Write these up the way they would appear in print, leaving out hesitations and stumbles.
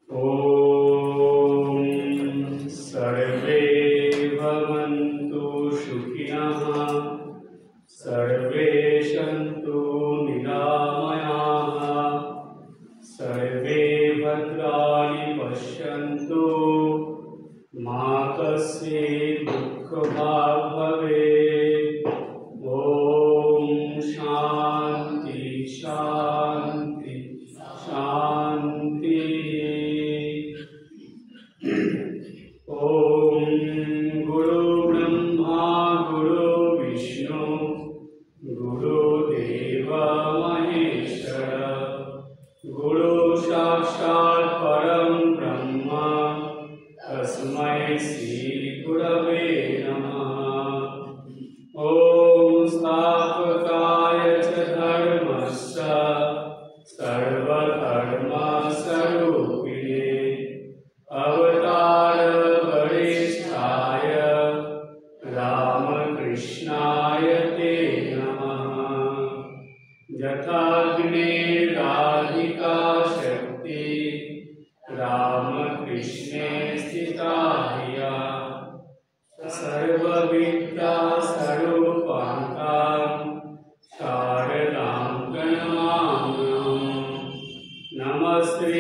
ॐ सर्वे भवन्तु सुखिनः सर्वे सन्तु निरामयाः सर्वे भद्राणि पश्यन्तु मा कश्चित् दुःखभाग् भवेत्। ॐ शान्ति शान्ति शान्ति। ॐ गुरु ब्रह्मा गुरु विष्णु गुरुदेव महेश्वर गुरु साक्षात् परं ब्रह्म तस्मै श्री गुरवे नमः। ॐ स्थापकाय च धर्मस्य सर्वधर्मस्वरूपिणे अवतार वरिष्ठाय रामकृष्णाय ते नमः। यथाग्निराधिका शक्ति रामकृष्णे स्थिता धिया सर्वविद्या स्वरूपां शारदां प्रणमाम्यहम्। नमस्ते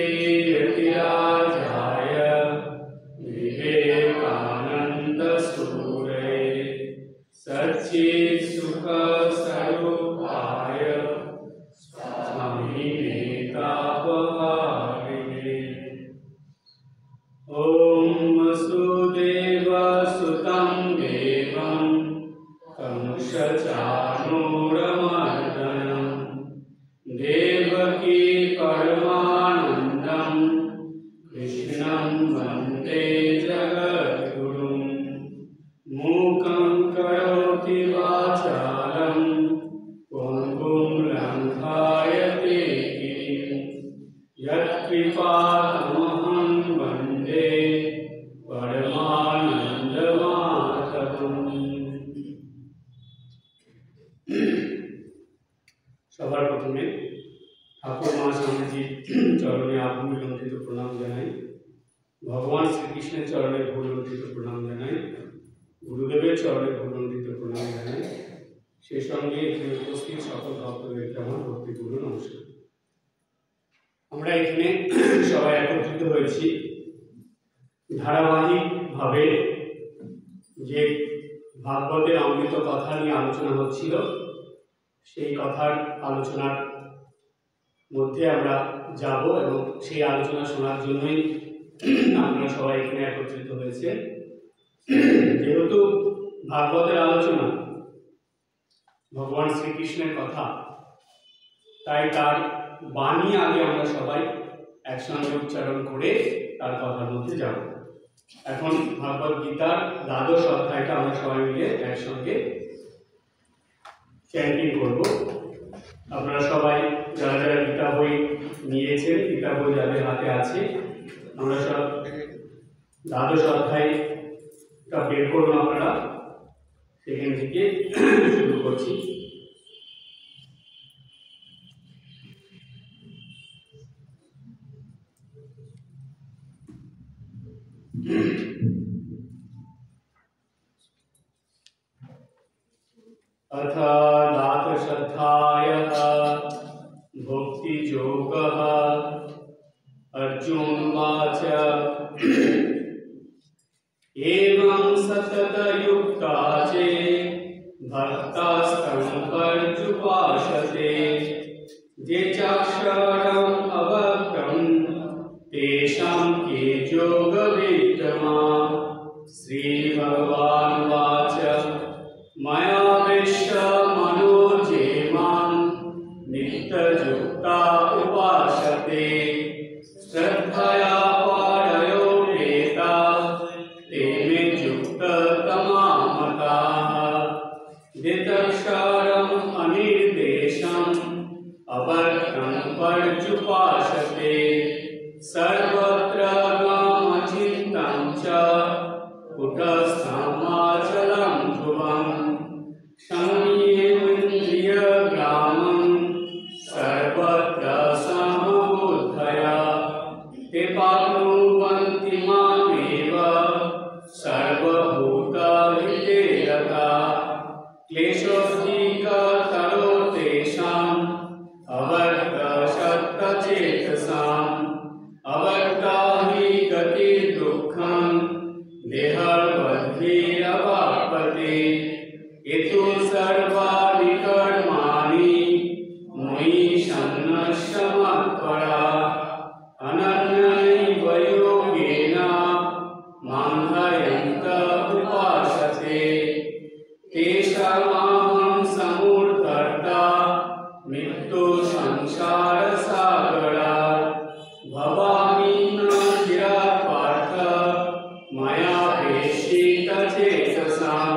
यतिराजाय विवेकानन्दसूरये सच्चित्सुखस्वरूपाय स्वामिनेतापहारिणे। ॐ वसुदेवसुतं देवं कंसचाणूरमर्दनं देवकी परमानन्दं कृष्णं वन्दे जगद्गुरुं। मूकं करोति वाचालं पङ्गुं लङ्घयते गिरिं यत्कृपातमहं वन्दे परमानन्दमाधवम्। সবার প্রথমে ঠাকুর মা স্বামীজির চরণে আভূমিলম্বিত প্রণাম জানাই, ভগবান শ্রীকৃষ্ণের চরণে ভূলম্বিত প্রণাম জানাই, গুরুদেবের চরণে ভূলম্বিত প্রণাম জানাই, সেই সঙ্গে এখানে উপস্থিত সকল ভক্তদেরকে আমার ভক্তিপূর্ণ নমস্কার। আমরা এখানে সবাই একত্রিত হয়েছি ধারাবাহিকভাবে যে ভাগবতের অমৃত কথা নিয়ে আলোচনা হচ্ছিল, সেই কথার আলোচনার মধ্যে আমরা যাব এবং সেই আলোচনা শোনার জন্যই আপনারা সবাই এখানে একত্রিত হয়েছে। যেহেতু ভাগবতের আলোচনা ভগবান শ্রীকৃষ্ণের কথা, তাই তার বাণী আগে আমরা সবাই একসঙ্গে উচ্চারণ করে তার কথার মধ্যে যাব। এখন ভাগবত গীতার দ্বাদশ অধ্যায়টা আমরা সবাই মিলে একসঙ্গে চ্যান্টিং করব। আপনারা সবাই যারা যারা গীতা বই নিয়েছেন, গীতা বই যাদের হাতে আছে, আমরা সব দ্বাদশ অধ্যায়টা বের করুন। আপনারা সেখান থেকে শুরু করছি। अथ दातश्रद्धायः भक्तियोगः। अर्जुनोवाच एवं सततयुक्ता चे भक्तास्तं पर्युपासते ये चाक्षरम् अव्यक्तं तेषां के योगविद्यमा। श्रीभगवानुवाच मया विश्वमनो ये मां नित्ययुक्ता उपासते श्रद्धया पारयोपेता ते मे युक्ततमा मताः। दितक्षरम् अनिर्देशम् अवर्तं पर्युपासते सर्वत्र गमचिन्तं च कुटस्थमाचलं ध्रुवम्। संयेन्द्रियग्रामं सर्वत्र समबुद्धया ते पाप्नुवन्ति मामेव सर्वभूतहिते रताः क्लेशोऽधिकतरो तेषाम् अवर्तशक्तचेतसाम् अवर्ता हि गतिर्दुःखम् देहबद्धिरवाप्यते यतो सर्वाणि कर्माणि मयि सन्न्यस्य मत्परा अनन्यैव योगेन मां ध्यायन्तः उपासते तेषामहं समुद्धर्ता मृत्युसंसारसागरात् भवामि न चिरात् पार्थ मया प्रेषितचेतसां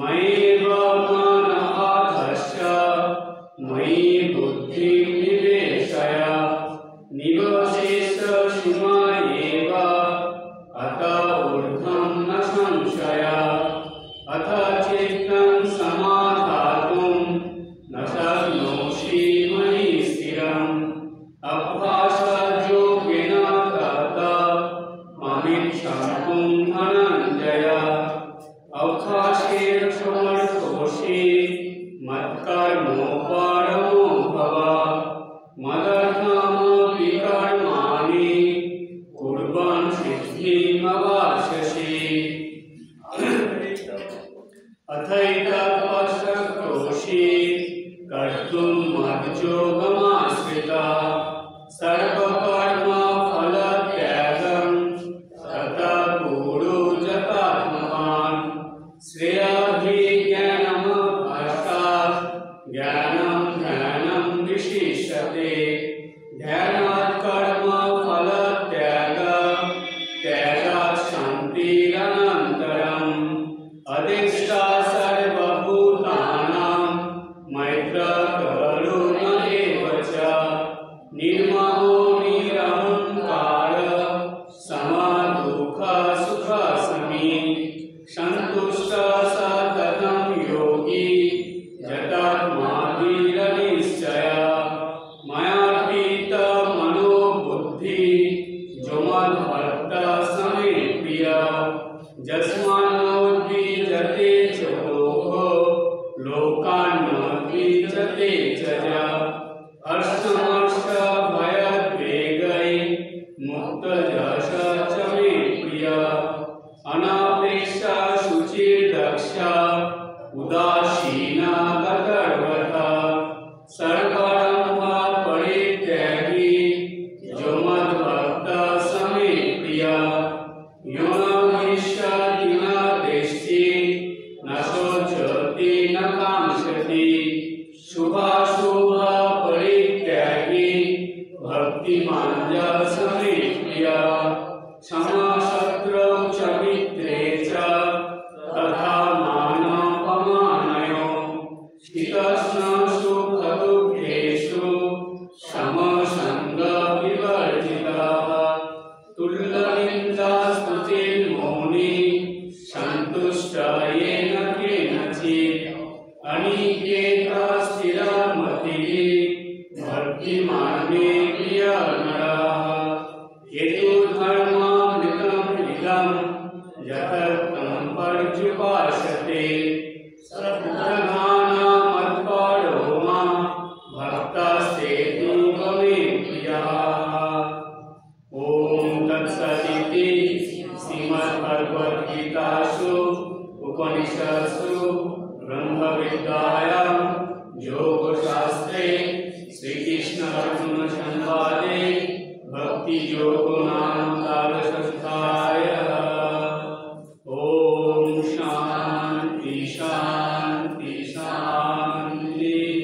मयैव मनः आधत्स्व मयि बुद्धिं निवेशय निवसेष्यसि मय्येव अत ऊर्ध्वं न संशयः अथ चित्तं समाधातुं न शक्नोषि मयि स्थिरम् अभ्यासयोगेन ततः ममिच्छन्तुं धनञ्जय अभ्यासेन समर्थोषि मत्कर्मो परमो भव मदर्थमपि कर्माणि कुर्वन् सिद्धिमवाप्स्यसि अथैतत्पश्यतोषि कर्तुं मद्योगमाश्रितः सर्वकर्मफलत्यागं ततः कुरु यथात्मवान् श्रेयाभिज्ञानमभ्यासात् ज्ञानं ध्यानं विशिष्यते ध्यानात् कर्मफलत्यागः त्यागात् शान्तिरनन्तरम् अधिष्ठा सर्वभूतानां मैत्रकरुण एव च निर्ममो निरहङ्कारः समदुःखसुखसमी सन्तुष्टः सततं योगी यतात्माभिरनिश्चयः मयार्पितमनोबुद्धिः जो मद्भक्तः समे प्रियः यस्मान्नो द्विजते च लोकान् द्विजते च हर्षमर्षभयद्वेगैः मुक्तयश च मे प्रियः अनापेक्षा शुचिर्दक्षा उदासीना गतर्वतः सर्वारम्भा परित्यागी जो मद्भक्तः समे प्रियः यो न हृष्यति न द्वेष्टि न शोचति न काङ्क्षति शुभाशुभ परित्यागी भक्तिमान् च समे प्रियः क्षमा शत्रौ च मित्रे च तथा मानापमानयोः शीतोष्ण सुखदुःखेषु समसङ्गविवर्जितः तुल्यनिन्दास्तुतिर्मौनी सन्तुष्ट येन केनचित् अनिकेतः स्थिरमतिः भक्तिमान् मे प्रियः नरः यतो धर्मामृतमिदं यथार्थं पर्युपासते सर्वप्रधानमत्परो मां भक्तस्तेऽतीव मे प्रियः ॐ तत्सदिति श्रीमद्भगवद्गीतासु उपनिषत्सु ब्रह्मविद्यायां योगशास्त्रे श्रीकृष्णार्जुनसंवादे भक्तियोगो नाम द्वादशोऽध्यायः। ॐ शान्ति शान्ति शान्तिः।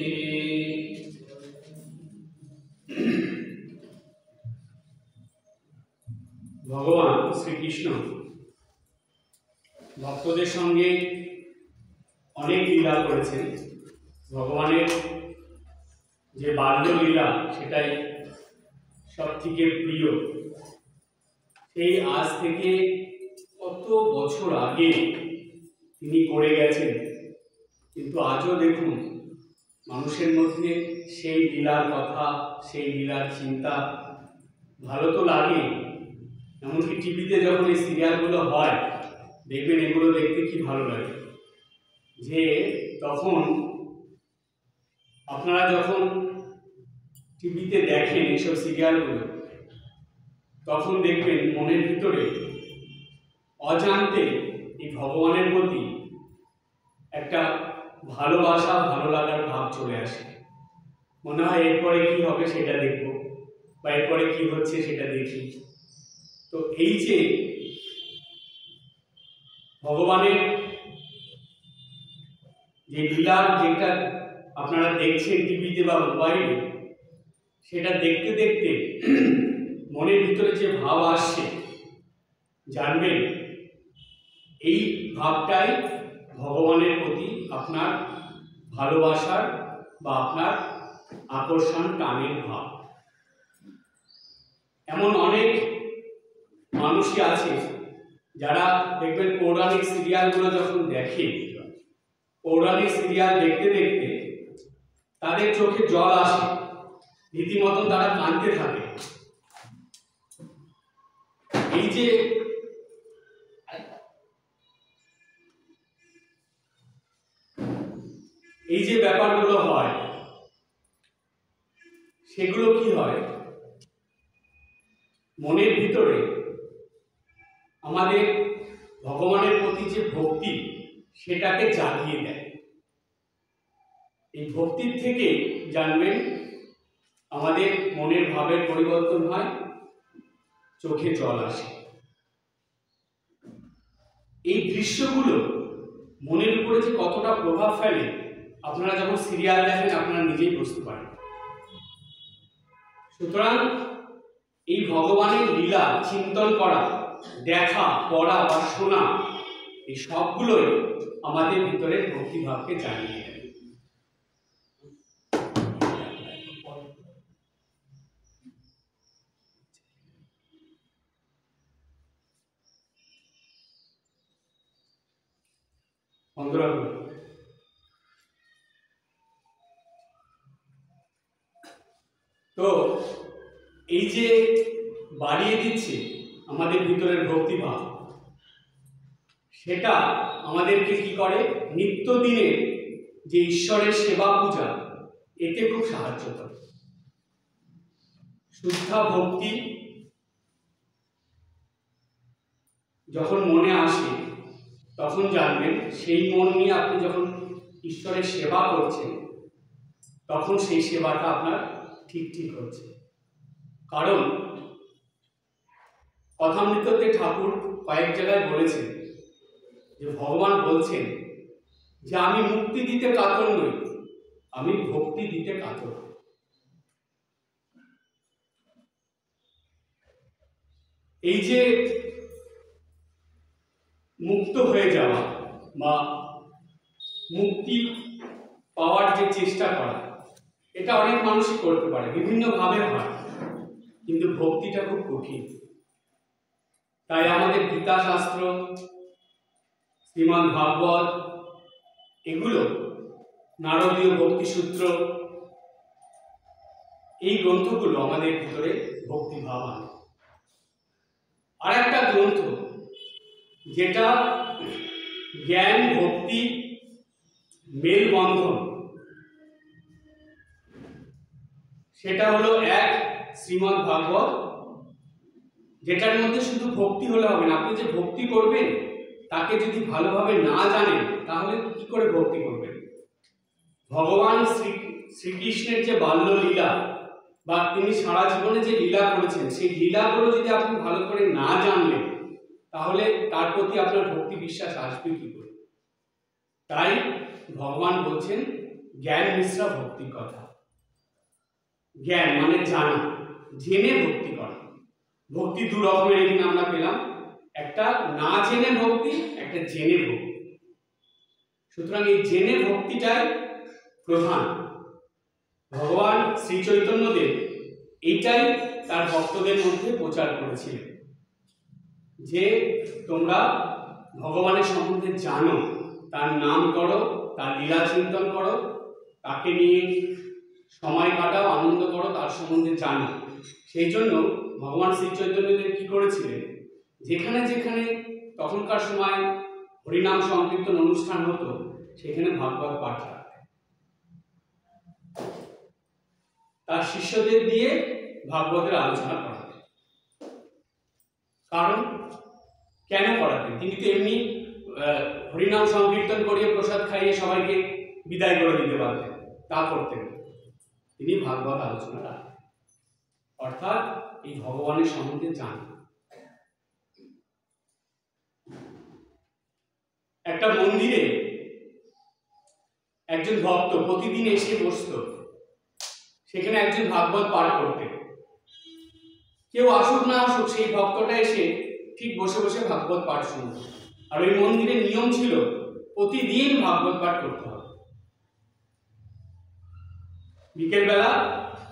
ভগবান শ্রীকৃষ্ণ ভক্তদের সঙ্গে অনেক লীলা করেছেন। ভগবানের যে বাল্যলীলা সেটাই সব থেকে প্রিয়। সেই আজ থেকে কত বছর আগে তিনি করে গেছেন, কিন্তু আজও দেখুন মানুষের মধ্যে সেই লীলার কথা, সেই লীলার চিন্তা ভালো তো লাগে। এমনকি টিভিতে যখন এই সিরিয়ালগুলো হয় দেখবেন এগুলো দেখতে কি ভালো লাগে, যে তখন আপনারা যখন টিভিতে দেখেন এইসব সিরিয়ালগুলো তখন দেখবেন মনের ভিতরে অজান্তে এই ভগবানের প্রতি একটা ভালোবাসা ভালো লাগার ভাব চলে আসে। মনে হয় এরপরে কি হবে সেটা দেখব, বা এরপরে কি হচ্ছে সেটা দেখি। তো এই যে ভগবানের যে লীলা যেটা আপনারা দেখছেন টিভিতে বা মোবাইলে, সেটা দেখতে দেখতে মনের ভিতরে যে ভাব আসছে জানবেন এই ভাবটাই ভগবানের প্রতি আপনার ভালোবাসার বা আপনার আকর্ষণ টানের ভাব। এমন অনেক মানুষই আছে যারা দেখবেন পৌরাণিক সিরিয়ালগুলো যখন দেখে, পৌরাণিক সিরিয়াল দেখতে দেখতে তাদের চোখে জল আসে, রীতিমতো তারা কাঁদতে থাকে। এই যে ব্যাপারগুলো হয় সেগুলো কি হয়, মনের ভিতরে আমাদের ভগবানের প্রতি যে ভক্তি সেটাকে জাগিয়ে দেয়। এই ভক্তির থেকে জানবেন আমাদের মনের ভাবের পরিবর্তন হয়, চোখে জল আসে। এই দৃশ্যগুলো মনের উপরে যে কতটা প্রভাব ফেলে আপনারা যখন সিরিয়াল দেখেন আপনারা নিজেই বুঝতে পারেন। সুতরাং এই ভগবানের লীলা চিন্তন করা, দেখা, পড়া বা শোনা, এই সবগুলোই আমাদের ভিতরে ভক্তিভাবকে জানিয়ে দেয়। তো এই যে বাড়িয়ে দিচ্ছে আমাদের ভিতরের ভক্তিভাব, সেটা আমাদেরকে কি করে, নিত্যদিনের যে ঈশ্বরের সেবা পূজা এতে খুব সাহায্য করে। শুদ্ধা ভক্তি যখন মনে আসে তখন জানবেন সেই মন নিয়ে আপনি যখন ঈশ্বরের সেবা করছেন তখন সেই সেবাটা আপনার ঠিক ঠিক হচ্ছে। কারণ কথামৃততে ঠাকুর কয়েক জায়গায় বলেছেন যে ভগবান বলছেন যে আমি মুক্তি দিতে কাতর নই, আমি ভক্তি দিতে কাতর। এই যে মুক্ত হয়ে যাওয়া বা মুক্তি পাওয়ার যে চেষ্টা করা, এটা অনেক মানুষই করতে পারে, বিভিন্ন ভাবে হয়, কিন্তু ভক্তিটা খুব কঠিন। তাই আমাদের গীতা শাস্ত্র, শ্রীমদ্ ভাগবত, এগুলো নারদীয় ভক্তিসূত্র, এই গ্রন্থগুলো আমাদের ভিতরে ভক্তিভাব আনে। আর একটা গ্রন্থ যেটা জ্ঞান ভক্তি মেলবন্ধন, সেটা হলো এক শ্রীমদ্ ভাগবত, যেটার মধ্যে শুধু ভক্তি হলে হবে না। আপনি যে ভক্তি করবেন তাকে যদি ভালোভাবে না জানেন তাহলে কি করে ভক্তি করবেন? ভগবান শ্রীকৃষ্ণের যে বাল্য লীলা বা তিনি সারা জীবনে যে লীলা করেছেন, সেই লীলাগুলো যদি আপনি ভালো করে না জানলেন তাহলে তার প্রতি আপনার ভক্তি বিশ্বাস আসবে কি করে? তাই ভগবান বলছেন জ্ঞান মিশ্রা ভক্তির কথা। জ্ঞান মানে জানা, জেনে ভক্তি করা। ভক্তি দু রকমের এখানে আমরা পেলাম, একটা না জেনে ভক্তি, একটা জেনে ভক্তি। সুতরাং এই জেনে ভক্তিটাই প্রধান। ভগবান শ্রী চৈতন্যদেব এইটাই তার ভক্তদের মধ্যে প্রচার করেছিলেন যে তোমরা ভগবানের সম্বন্ধে জানো, তার নাম করো, তার লীলা চিন্তন করো, তাকে নিয়ে সময় কাটাও, আনন্দ করো, তার সম্বন্ধে জানো, সেই জন্য ভগবান শ্রী চৈতন্যদেব কি করেছিলেন, যেখানে যেখানে তখনকার সময় হরিনাম সংকীর্তন অনুষ্ঠান হতো সেখানে ভাগবত পাঠ রাখতেন। তার শিষ্যদের দিয়ে ভাগবতের আলোচনা করাতেন। কারণ কেন করাতেন? তিনি তো এমনি হরিনাম সংকীর্তন করিয়ে প্রসাদ খাইয়ে সবাইকে বিদায় করে দিতে পারতেন, তা করতেন। তিনি ভাগবত আলোচনা রাখতেন, অর্থাৎ এই ভগবানের সম্বন্ধে জানেন। একটা মন্দিরে একজন ভক্ত প্রতিদিন এসে বসত, সেখানে একজন ভাগবত পাঠ করতেন। কেউ আসুক না আসুক সেই ভক্তটা এসে ঠিক বসে বসে ভাগবত পাঠ শুনত। আর ওই মন্দিরের নিয়ম ছিল প্রতিদিন ভাগবত পাঠ করতে হবে। বিকেলবেলা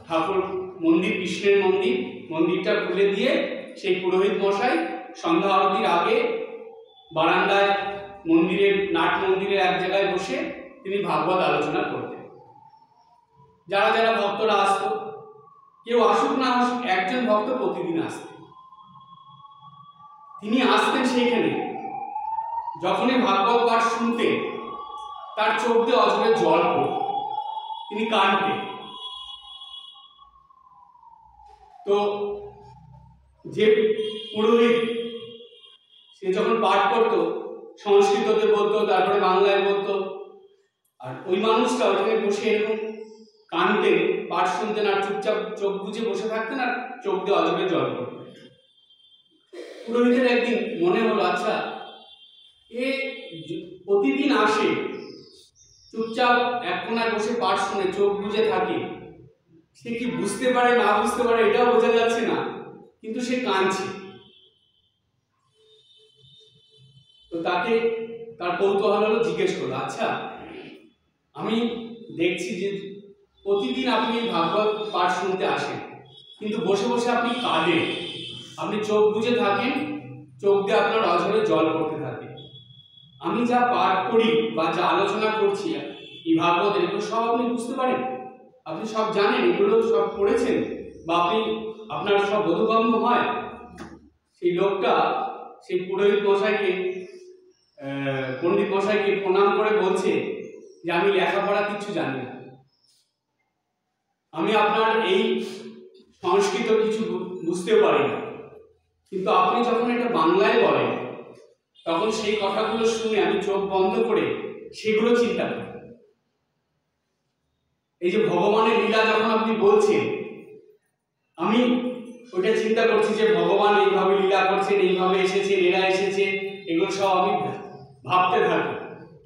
ঠাকুর মন্দির, কৃষ্ণের মন্দির, মন্দিরটা খুলে দিয়ে সেই পুরোহিত মশাই সন্ধ্যা আরতির আগে বারান্দায় মন্দিরের নাট মন্দিরের এক জায়গায় বসে তিনি ভাগবত আলোচনা করতেন। যারা যারা ভক্তরা আসতো, কেউ আসুক না আসুক, একজন ভক্ত প্রতিদিন আসতেন। তিনি আসতেন সেইখানে, যখনই ভাগবত পাঠ শুনতেন তার চোখ দিয়ে অঝরে জল পড়ত, তিনি কাঁদতেন। তো যে পুরোহিত সে যখন পাঠ করতো সংস্কৃততে বলতো, তারপরে বাংলায় বলতো, আর ওই মানুষটা ওখানে বসে এরকম কাঁদতেন, পাঠ শুনতেন আর চুপচাপ চোখ বুজে বসে থাকতেন আর চোখ দিয়ে অঝরে জল পড়তেন। পুরোহিতের একদিন মনে হলো, আচ্ছা এ প্রতিদিন আসে, চুপচাপ এক কোনায় বসে পাঠ শুনে চোখ বুজে থাকে, সে কি বুঝতে পারে না বুঝতে পারে এটাও বোঝা যাচ্ছে না, কিন্তু সে কাঁদছে। তো তাকে তার কৌতূহল হলো, জিজ্ঞেস করলো, আচ্ছা আমি দেখছি যে প্রতিদিন আপনি ভাগবত পাঠ শুনতে আসেন, কিন্তু বসে বসে আপনি কাঁদেন, আপনি চোখ বুজে থাকেন, চোখ দিয়ে আপনার অঝরে জল পড়তে থাকে। আমি যা পাঠ করি বা যা আলোচনা করছি এই ভাগবত, এগুলো সব আপনি বুঝতে পারেন, আপনি সব জানেন, এগুলো সব পড়েছেন বা আপনি আপনার সব বোধগম্য হয়? সেই লোকটা সেই পুরোহিত মশাইকে, পণ্ডিত মশাইকে প্রণাম করে বলছে যে আমি লেখাপড়া কিছু জানি না, আমি আপনার এই সংস্কৃত কিছু বুঝতেও পারি না, কিন্তু আপনি যখন এটা বাংলায় বলেন তখন সেই কথাগুলো শুনে আমি চোখ বন্ধ করে সেগুলো চিন্তা করি। এই যে ভগবানের লীলা যখন আপনি বলছেন, আমি ওইটা চিন্তা করছি যে ভগবান এইভাবে লীলা করছেন, এইভাবে এসেছেন, এরা এসেছে, এগুলো সব আমি ভাবতে থাকি,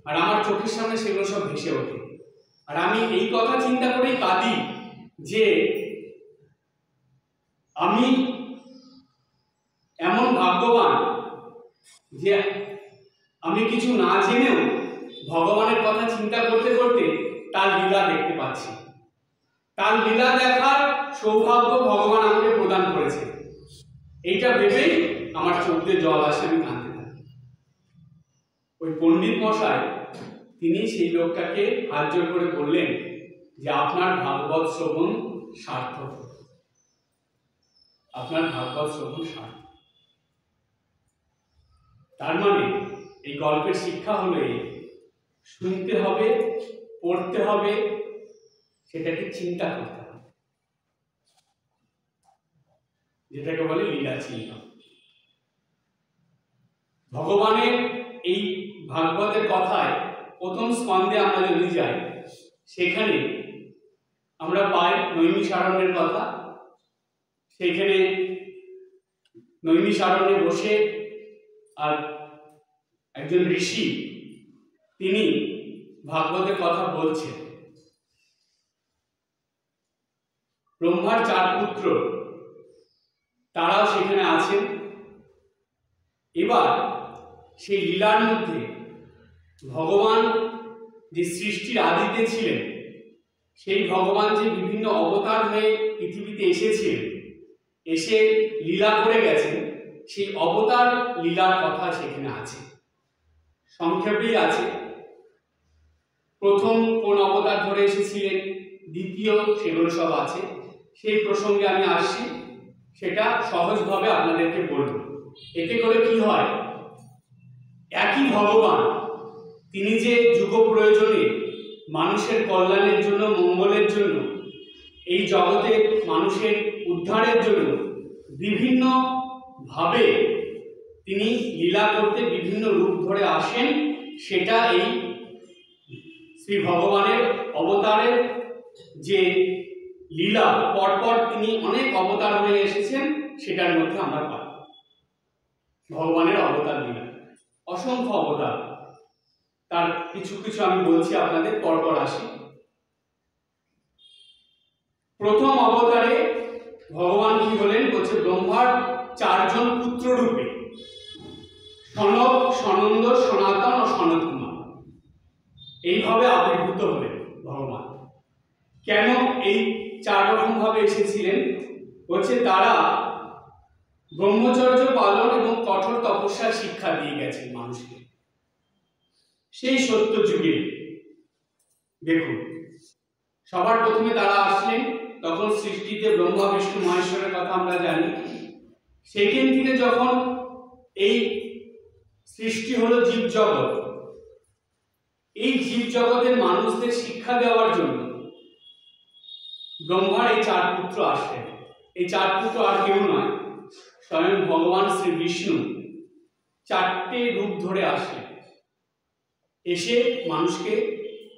আর আমার চোখের সামনে সেগুলো সব ভেসে ওঠে। আর আমি এই কথা চিন্তা করেই কাঁদি যে আমি এমন ভাগ্যবান যে আমি কিছু না জেনেও ভগবানের কথা চিন্তা করতে করতে তার লীলা দেখতে পাচ্ছি। তার লীলা দেখার সৌভাগ্য ভগবান আমাকে প্রদান করেছে, এইটা ভেবেই আমার চোখ দিয়ে জল আসে, আমি কাঁদতে থাকি। ওই পণ্ডিত মশাই তিনি সেই লোকটাকে হাত জোর করে বললেন যে আপনার ভাগবত শ্রবণ সার্থক, আপনার ভাগবত শ্রবণ সার্থক। তার মানে এই গল্পের শিক্ষা হলো এই, শুনতে হবে, পড়তে হবে, সেটাকে চিন্তা করতে হবে, যেটাকে বলে লীলা চিন্তা। ভগবানের এই ভাগবতের কথায় প্রথম স্কন্ধে আমরা যদি যাই, সেখানে আমরা পাই নৈমিষারণ্যের কথা। সেখানে নৈমিষারণ্যে বসে আর একজন ঋষি তিনি ভাগবতের কথা বলছেন। ব্রহ্মার 4 পুত্র তারাও সেখানে আছেন। এবার সেই লীলার মধ্যে ভগবান যে সৃষ্টির আদিতে ছিলেন, সেই ভগবান যে বিভিন্ন অবতার হয়ে পৃথিবীতে এসেছিলেন, এসে লীলা করে গেছেন, সেই অবতার লীলার কথা সেখানে আছে, সংক্ষেপেই আছে। প্রথম কোন অবতার ধরে এসেছিলেন, দ্বিতীয়, সেগুলো সব আছে। সেই প্রসঙ্গে আমি আসছি। সেটা সহজভাবে আপনাদেরকে বলবো। এতে করে কি হয়, একই ভগবান তিনি যে যুগ প্রয়োজনে মানুষের কল্যাণের জন্য, মঙ্গলের জন্য, এই জগতে মানুষের উদ্ধারের জন্য বিভিন্ন ভাবে তিনি লীলা করতে বিভিন্ন রূপ ধরে আসেন, সেটা এই শ্রী ভগবানের অবতারের যে লীলা, পরপর তিনি অনেক অবতার হয়ে এসেছেন, সেটার মধ্যে আমরা পাই। ভগবানের অবতার লীলা অসংখ্য অবতার, তার কিছু কিছু আমি বলছি আপনাদের, পরপর আসি। প্রথম অবতারে ভগবান কি হলেন বলছে, ব্রহ্মার 4 জন পুত্র রূপে সনক, সনন্দ, সনাতন ও সনত কুমার এইভাবে আবির্ভূত হলেন ভগবান। কেন এই 4 রকম ভাবে এসেছিলেন বলছে, তারা ব্রহ্মচর্য পালন এবং কঠোর তপস্যার শিক্ষা দিয়ে গেছেন মানুষকে। সেই সত্য যুগে দেখুন, সবার প্রথমে তারা আসলেন, তখন সৃষ্টিতে ব্রহ্মা বিষ্ণু মহেশ্বরের কথা আমরা জানি। সেখান থেকে যখন এই সৃষ্টি হলো জীব জগৎ, এই জীব জগতের মানুষদের শিক্ষা দেওয়ার জন্য ব্রহ্মার এই 4 পুত্র আসলেন। এই 4 পুত্র আর কেউ নয়, স্বয়ং ভগবান শ্রী বিষ্ণু 4টে রূপ ধরে আসলেন, এসে মানুষকে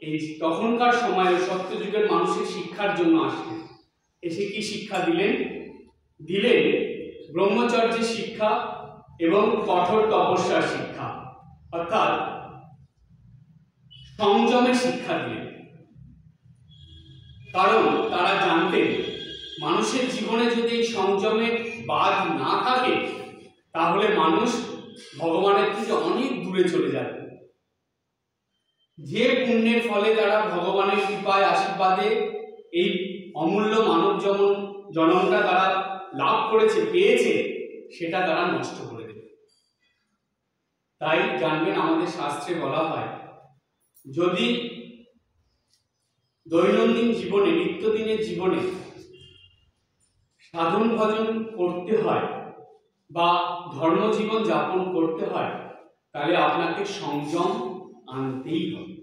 এই তখনকার সময়ে সত্যযুগের মানুষের শিক্ষার জন্য আসলেন। এসে কি শিক্ষা দিলেন? দিলেন ব্রহ্মচর্যের শিক্ষা এবং কঠোর তপস্যার শিক্ষা, অর্থাৎ সংযমের শিক্ষা দিলেন। কারণ তারা জানতেন মানুষের জীবনে যদি এই সংযমের বাঁধ না থাকে, তাহলে মানুষ ভগবানের থেকে অনেক দূরে চলে যাবে। যে পুণ্যের ফলে তারা ভগবানের কৃপায়, আশীর্বাদে এই অমূল্য মানব জন্মটা তারা লাভ করেছে, পেয়েছে, সেটা তারা নষ্ট করে দেবে। তাই জানবেন, আমাদের শাস্ত্রে বলা হয়, যদি দৈনন্দিন জীবনে, নিত্যদিনের জীবনে সাধন ভজন করতে হয় বা ধর্মজীবন যাপন করতে হয়, তাহলে আপনাকে সংযম আনতেই হবে।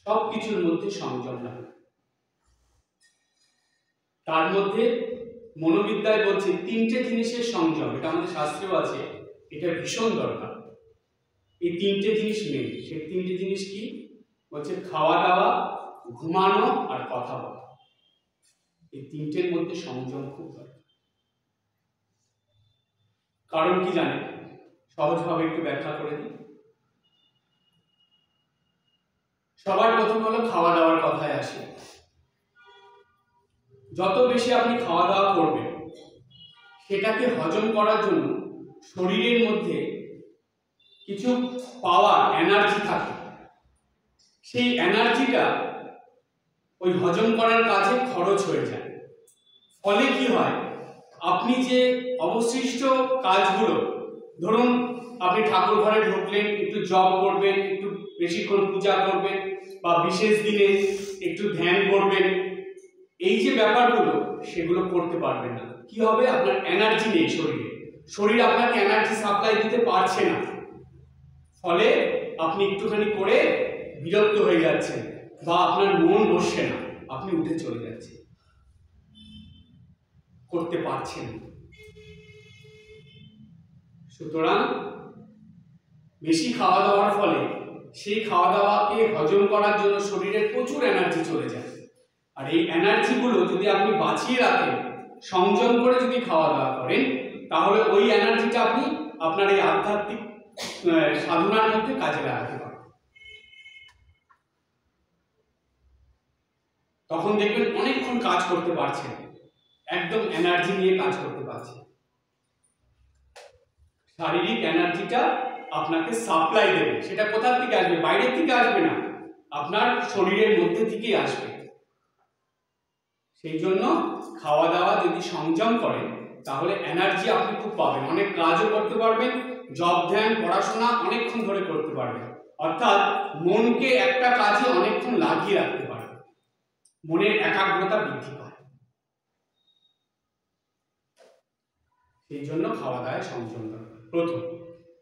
সব কিছুর মধ্যে সংযম লাগে। তার মধ্যে মনোবিদ্যায় বলছে 3টে জিনিসের সংযম, এটা আমাদের শাস্ত্রেও আছে, এটা ভীষণ দরকার। এই 3টে জিনিস মেন। সেই 3টে জিনিস কি বলছে? খাওয়া দাওয়া, ঘুমানো আর কথা বলা। এই 3টের মধ্যে সংযম খুব দরকার। কারণ কি জানেন? সহজভাবে একটু ব্যাখ্যা করে দিই। সবার প্রথম হলো খাওয়া দাওয়ার কথায় আসে। যত বেশি আপনি খাওয়া দাওয়া করবেন, সেটাকে হজম করার জন্য শরীরের মধ্যে কিছু পাওয়ার, এনার্জি থাকে। সেই এনার্জিটা ওই হজম করার কাজে খরচ হয়ে যায়। ফলে কি হয়, আপনি যে অবশিষ্ট কাজগুলো, ধরুন আপনি ঠাকুর ঘরে ঢুকলেন, একটু জপ করবেন, একটু বেশিক্ষণ পূজা করবেন, বা বিশেষ দিনে একটু ধ্যান করবেন, এই যে ব্যাপারগুলো, সেগুলো করতে পারবেন না। কি হবে? আপনার এনার্জি নেই শরীরে, শরীর আপনাকে এনার্জি সাপ্লাই দিতে পারছে না। ফলে আপনি একটুখানি করে বিরক্ত হয়ে যাচ্ছেন, বা আপনার মন বসছে না, আপনি উঠে চলে যাচ্ছেন, করতে পারছেন। সুতরাং বেশি খাওয়া দাওয়ার ফলে সেই খাওয়া দাওয়াকে হজম করার জন্য শরীরের প্রচুর এনার্জি চলে যায়। আর এই এনার্জিগুলো যদি আপনি বাঁচিয়ে রাখেন, সংযম করে যদি খাওয়া দাওয়া করেন, তাহলে ওই এনার্জিটা আপনি আপনার এই আধ্যাত্মিক সাধনার মধ্যে কাজে লাগাতে পারেন। তখন দেখবেন অনেকক্ষণ কাজ করতে পারছেন, একদম এনার্জি নিয়ে কাজ করতে পারছেন। শারীরিক এনার্জিটা আপনাকে সাপ্লাই দেবে। সেটা কোথা থেকে আসবে? বাইরের থেকে আসবে না, আপনার শরীরের মধ্যে থেকেই আসবে। সেই জন্য খাওয়া দাওয়া যদি সংযম করেন, তাহলে এনার্জি আপনি খুব পাবেন, অনেক কাজও করতে পারবেন, জব ধ্যান পড়াশোনা অনেকক্ষণ ধরে করতে পারবেন। অর্থাৎ মনকে একটা কাজে অনেকক্ষণ লাগিয়ে রাখতে পারবেন, মনের একাগ্রতা বৃদ্ধি পায়। সেই জন্য খাওয়া দাওয়ায় সংযম দরকার, প্রথম।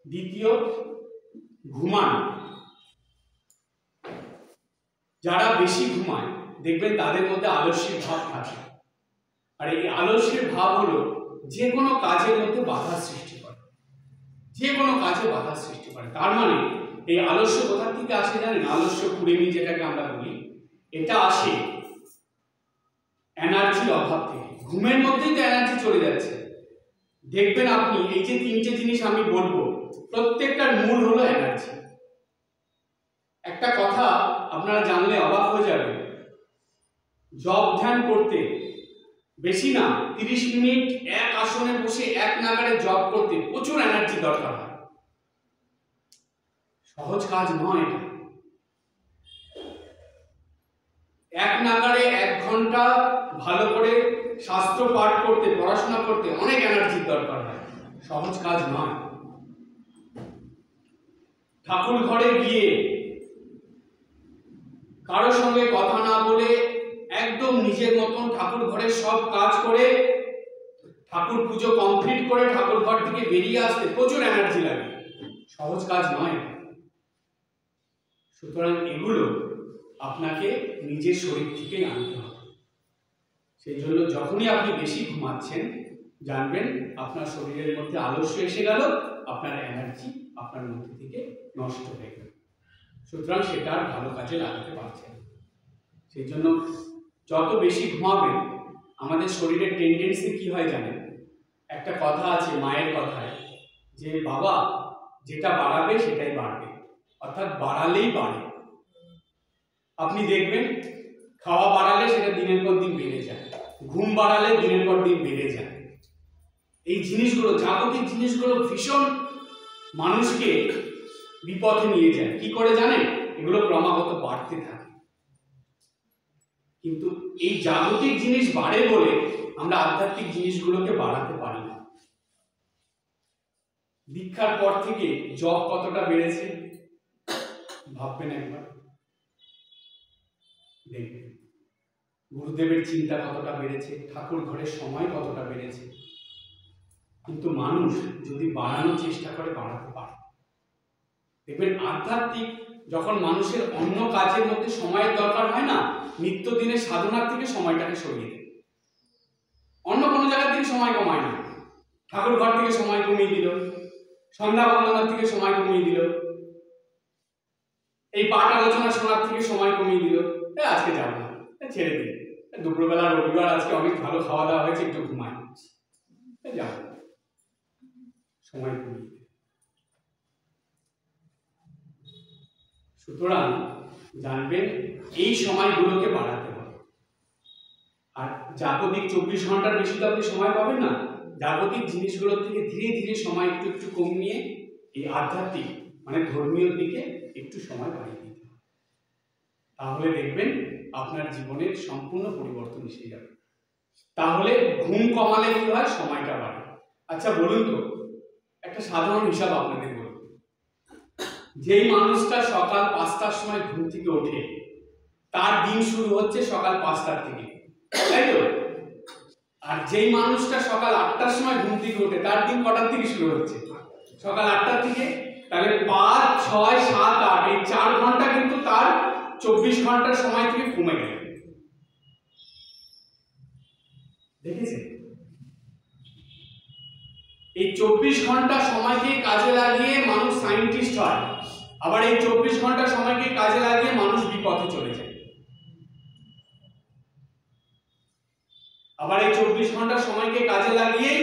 দ্বিতীয়, ঘুমানো। যারা বেশি ঘুমায় দেখবেন তাদের মধ্যে আলস্যের ভাব থাকে, আর এই আলস্যের ভাব হলো যে কোনো কাজের মধ্যে বাধা সৃষ্টি করে, যে কোনো কাজে বাধা সৃষ্টি করে। তার মানে এই আলস্য কোথা থেকে আসে জানেন? আলস্য কুড়েমি যেটাকে আমরা বলি, এটা আসে এনার্জির অভাব থেকে। ঘুমের মধ্যেই তো এনার্জি চলে যাচ্ছে। দেখবেন আপনি এই যে তিনটে জিনিস আমি বলবো, প্রত্যেকটার মূল হলো এনার্জি। একটা কথা আপনারা জানলে অবাক হয়ে যাবেন, জপ ধ্যান করতে বেশি না 30 মিনিট এক আসনে বসে এক নাগাড়ে জপ করতে প্রচুর এনার্জি দরকার হয়। সহজ কাজ নয় এটা। এক নাগাড়ে 1 ঘন্টা ভালো করে শাস্ত্র পাঠ করতে, পড়াশোনা করতে অনেক এনার্জির দরকার হয়, সহজ কাজ নয়। ঠাকুর ঘরে গিয়ে কারোর সঙ্গে কথা না বলে একদম নিজের মতন ঠাকুর ঘরের সব কাজ করে ঠাকুর পুজো কমপ্লিট করে ঠাকুর ঘর থেকে বেরিয়ে আসতে প্রচুর এনার্জি লাগে, সহজ কাজ নয়। সুতরাং এগুলো আপনাকে নিজের শরীর থেকেই আনতে হবে। সেই জন্য যখনই আপনি বেশি ঘুমাচ্ছেন জানবেন আপনার শরীরের মধ্যে আলস্য এসে গেল, আপনার এনার্জি আপনার মধ্যে থেকে নষ্ট হয়ে গেল, সুতরাং সেটা আর ভালো কাজে লাগাতে পারছেন। সেই জন্য যত বেশি ঘুমাবেন, আমাদের শরীরের টেন্ডেন্সি কি হয় জানেন? একটা কথা আছে মায়ের কথায়, যে বাবা যেটা বাড়াবে সেটাই বাড়বে, অর্থাৎ বাড়ালেই বাড়ে। আপনি দেখবেন খাওয়া বাড়ালে সেটা দিনের পর দিন বেড়ে যায়, ঘুম বাড়ালে দিনের পর দিন বেড়ে যায়। এই জিনিসগুলো, জাগতিক জিনিসগুলো ভীষণ মানুষকে বিপথে নিয়ে যায়। কি করে জানেন? এগুলো ক্রমাগত বাড়তে থাকে। কিন্তু এই জাগতিক জিনিস বাড়ে বলে আমরা আধ্যাত্মিক জিনিসগুলোকে বাড়াতে পারি না। দীক্ষার পর থেকে জপ কতটা বেড়েছে ভাববেন একবার, দেখবেন গুরুদেবের চিন্তা কতটা বেড়েছে, ঠাকুর ঘরের সময় কতটা বেড়েছে। কিন্তু মানুষ যদি বাড়ানোর চেষ্টা করে বাড়াতে পারে। দেখবেন আধ্যাত্মিক যখন মানুষের অন্য কাজের মধ্যে সময়ের দরকার হয় না, নিত্যদিনের সাধনার থেকে সময়টাকে সরিয়ে দেয়। অন্য কোনো জায়গার থেকে সময় কমায় না, ঠাকুর ঘর থেকে সময় কমিয়ে দিল, সন্ধ্যা বন্দনার থেকে সময় কমিয়ে দিল, এই পাঠ আলোচনা শোনার থেকে সময় কমিয়ে দিল, আজকে যাবো না, ছেড়ে দিন, দুপুরবেলা রবিবার আজকে অনেক ভালো খাওয়া দাওয়া হয়েছে, একটু ঘুমাই, যাবো, সময় কমিয়ে দিল। সুতরাং জানবেন এই সময়গুলোকে বাড়াতে হবে। আর জাগতিক 24 ঘন্টার বেশি তো আপনি সময় পাবেন না। জাগতিক জিনিসগুলোর থেকে ধীরে ধীরে সময় একটু একটু কমিয়ে এই আধ্যাত্মিক মানে ধর্মীয় দিকে একটু সময় বাড়িয়ে দিতে হবে। তাহলে দেখবেন আপনার জীবনের সম্পূর্ণ পরিবর্তন এসে যাবে। তাহলে ঘুম কমালে কি হয়? সময়টা বাড়ে। আচ্ছা বলুন তো, একটা সাধারণ হিসাব আপনাদের বলুন, যেই মানুষটা সকাল 5টার সময় ঘুম থেকে ওঠে তার দিন শুরু হচ্ছে সকাল 5টার থেকে, তাই তো? আর যেই মানুষটা সকাল 8টার সময় ঘুম থেকে ওঠে তার দিন কটার থেকে শুরু হচ্ছে? সকাল 8টার থেকে। তাহলে 5, 6, 7, 8 এই 4 ঘন্টা কিন্তু তার 24 ঘন্টার সময় থেকে কমে গেল। দেখেছেন? এই 24 ঘন্টা সময়কে কাজে লাগিয়ে মানুষ সায়েন্টিস্ট হয়, আবার এই 24 ঘন্টা সময়কে কাজে লাগিয়ে মানুষ বিপথে চলে যায়। আবার এই 24 ঘন্টা সময়কে কাজে লাগিয়ে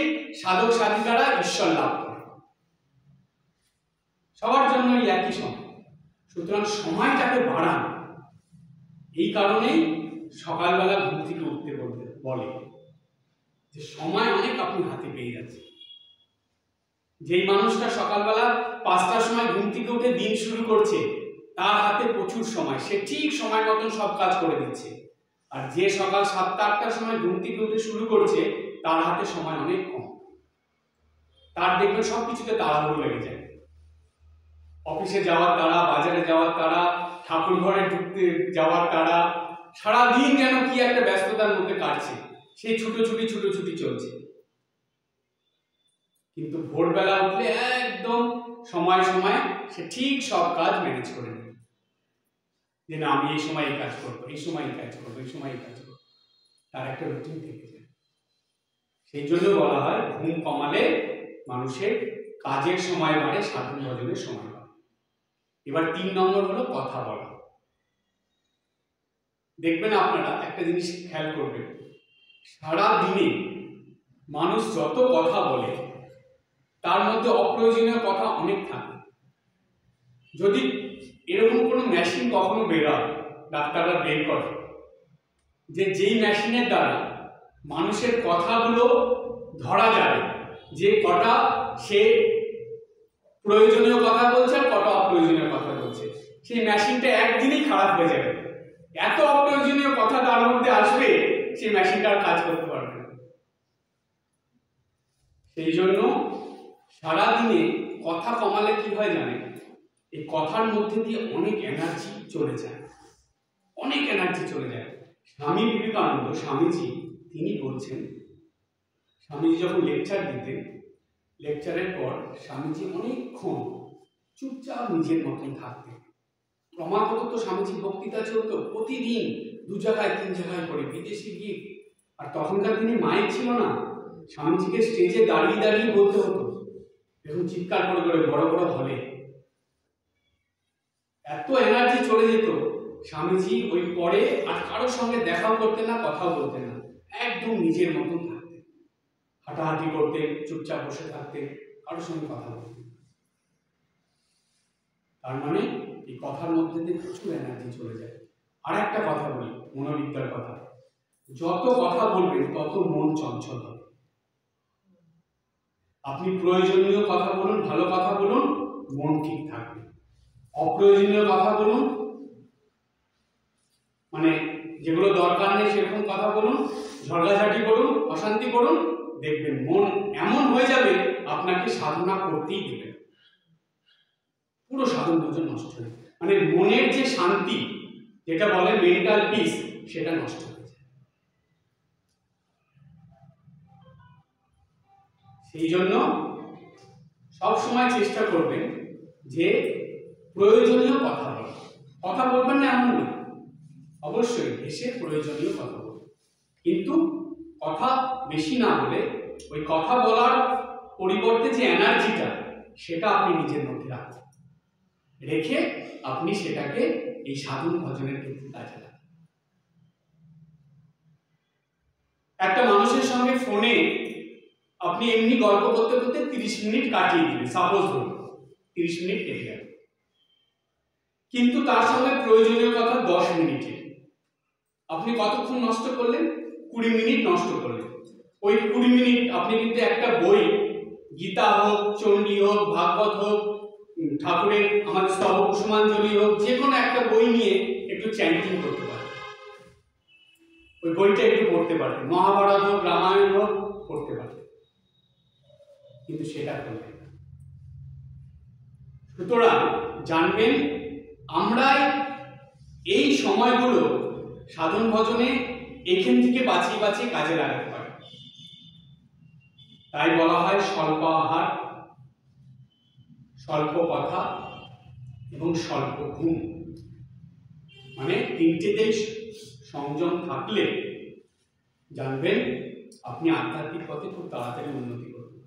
সাধক সাধিকারা ঈশ্বর লাভ করে। সবার জন্য একই সময়। সুতরাং সময়টাকে বাড়ান। এই কারণেই সকালবেলা ঘুম থেকে উঠতে বলে যে সময় অনেক আপনি হাতে পেয়ে যাচ্ছে। যেই মানুষটা সকালবেলা 5টার সময় ঘুম থেকে উঠে দিন শুরু করছে তার হাতে প্রচুর সময়, সে ঠিক সময় মতন সব কাজ করে দিচ্ছে। আর যে সকাল 7টা 8টার সময় ঘুম থেকে উঠে শুরু করছে তার হাতে সময় অনেক কম। তার দেখবেন সবকিছুতে তাড়াহুড়ো লেগে যায়। অফিসে যাওয়ার তাড়া, বাজারে যাওয়ার তাড়া, ঠাকুর ঘরে ঢুকতে যাওয়ার তাড়া, সারাদিন যেন কি একটা ব্যস্ততার মধ্যে কাটছে, সেই ছুটোছুটি চলছে। কিন্তু ভোরবেলা উঠলে একদম সময় সময় সে ঠিক সব কাজ ম্যানেজ করে নেবে, যে না আমি এই সময় এই কাজ করবো, এই সময় এই কাজ করবো, এই সময় এই কাজ করবো, তার একটা রুটিন থেকে যায়। সেই জন্য বলা হয় ঘুম কমালে মানুষের কাজের সময় বাড়ে, সাধন ভজনের সময় বাড়ে। এবার 3 নম্বর হলো কথা বলা। দেখবেন আপনারা একটা জিনিস খেয়াল করবেন, সারা দিনে মানুষ যত কথা বলে তার মধ্যে অপ্রয়োজনীয় কথা অনেক থাকে। যদি এরকম কোনো মেশিন কখনো বেরোয়, ডাক্তাররা বের করে যে যেই মেশিনের দ্বারা মানুষের কথাগুলো ধরা যাবে, যে কটা সে প্রয়োজনীয় কথা বলছে আর কটা অপ্রয়োজনীয় কথা বলছে, সেই মেশিনটা একদিনেই খারাপ হয়ে যাবে। এত অপ্রয়োজনীয় কথা তার মধ্যে আসবে, সেই মেশিনটা আর কাজ করতে পারবে না। সেই জন্য সারাদিনে কথা কমালে কি হয় জানেন, এই কথার মধ্যে দিয়ে অনেক এনার্জি চলে যায়, অনেক এনার্জি চলে যায়। স্বামী বিবেকানন্দ স্বামীজি তিনি বলছেন, স্বামীজি যখন লেকচার দিতেন, লেকচারের পর স্বামীজি অনেকক্ষণ চুপচাপ নিজের মতন থাকতেন। ক্রমাগত তো স্বামীজির বক্তৃতা চলতো প্রতিদিন 2 জায়গায় 3 জায়গায় করে বিদেশে গিয়ে, আর তখনকার দিনে মাইক ছিল না, স্বামীজিকে স্টেজে দাঁড়িয়ে দাঁড়িয়ে বলতে হতো, এখন চিৎকার করে করে বড় বড় হলে। এত এনার্জি চলে যেত, স্বামীজি ওই পরে আর কারোর সঙ্গে দেখাও করতেন না, কথাও বলতেন না, একদম নিজের মতন থাকতেন, হাঁটাহাঁটি করতেন, চুপচাপ বসে থাকতেন, কারোর সঙ্গে কথা বলতেন। তার মানে এই কথার মধ্যে দিয়ে প্রচুর এনার্জি চলে যায়। আর একটা কথা বলি, মনোবিজ্ঞার কথা, যত কথা বলবেন তত মন চঞ্চল হবে। আপনি প্রয়োজনীয় কথা বলুন, ভালো কথা বলুন, মন ঠিক থাকবে। অপ্রয়োজনীয় কথা বলুন, মানে যেগুলো দরকার নেই সেরকম কথা বলুন, ঝগড়াঝাটি করুন, অশান্তি করুন, দেখবেন মন এমন হয়ে যাবে আপনাকে সাধনা করতেই দেবে, পুরো সাধন ভজন নষ্ট হয়ে যাবে। মানে মনের যে শান্তি, যেটা বলে মেন্টাল পিস, সেটা নষ্ট হয়ে যায়। সেই জন্য সব সময় চেষ্টা করবেন যে প্রয়োজনীয় কথা বলা। কথা বলবেন না এমন নয়, অবশ্যই এসে প্রয়োজনীয় কথা বলবেন, কিন্তু কথা বেশি না বলে ওই কথা বলার পরিবর্তে যে এনার্জিটা, সেটা আপনি নিজের মধ্যে রাখবেন, রেখে আপনি সেটাকে এই সাধন ভজনের ক্ষেত্রে কাজে লাগান। একটা মানুষের সঙ্গে ফোনে আপনি এমনি গল্প করতে করতে 30 মিনিট কাটিয়ে দিলেন, সাপোজ ধরুন 30 মিনিট কেটে গেল, কিন্তু তার সঙ্গে প্রয়োজনীয় কথা 10 মিনিটে, আপনি কতক্ষণ নষ্ট করলেন? 20 মিনিট নষ্ট করলেন। ওই 20 মিনিট আপনি কিন্তু একটা বই, গীতা হোক, চণ্ডী হোক, ভাগবত হোক, ঠাকুরের আমাদের স্তব কুসুমাঞ্জলি হোক, যে কোনো একটা বই নিয়ে একটু চ্যান্টিং করতে পারেন, ওই বইটা একটু পড়তে পারেন, মহাভারত হোক, রামায়ণ হোক, পড়তে পারেন, কিন্তু সেটা করবেন না। সুতরাং জানবেন, আমরা এই সময়গুলো সাধন ভজনে এখান থেকে বাঁচিয়ে বাঁচিয়ে কাজে লাগাতে পারি। তাই বলা হয় স্বল্প আহার, স্বল্প কথা এবং স্বল্প ঘুম, মানে 3টেতেই সংযম থাকলে জানবেন আপনি আধ্যাত্মিক পথে খুব তাড়াতাড়ি উন্নতি করবেন।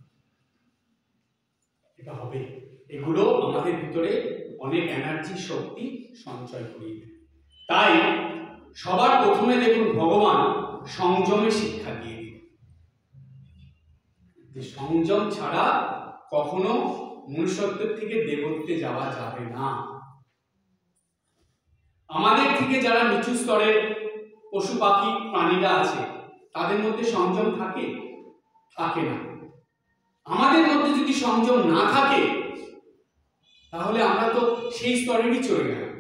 এটা হবে, এগুলো আমাদের ভিতরে অনেক এনার্জি, শক্তি সঞ্চয় করিয়ে দেয়। তাই সবার প্রথমে দেখুন ভগবান সংযমের শিক্ষা দিয়ে দিন, যে সংযম ছাড়া কখনো মনুষ্যত্বের থেকে দেবত্বে যাওয়া যাবে না। আমাদের থেকে যারা নিচু স্তরের পশু পাখি প্রাণীরা আছে, তাদের মধ্যে সংযম থাকে? থাকে না। আমাদের মধ্যে যদি সংযম না থাকে, তাহলে আমরা তো সেই স্তরেরই চলে গেলাম।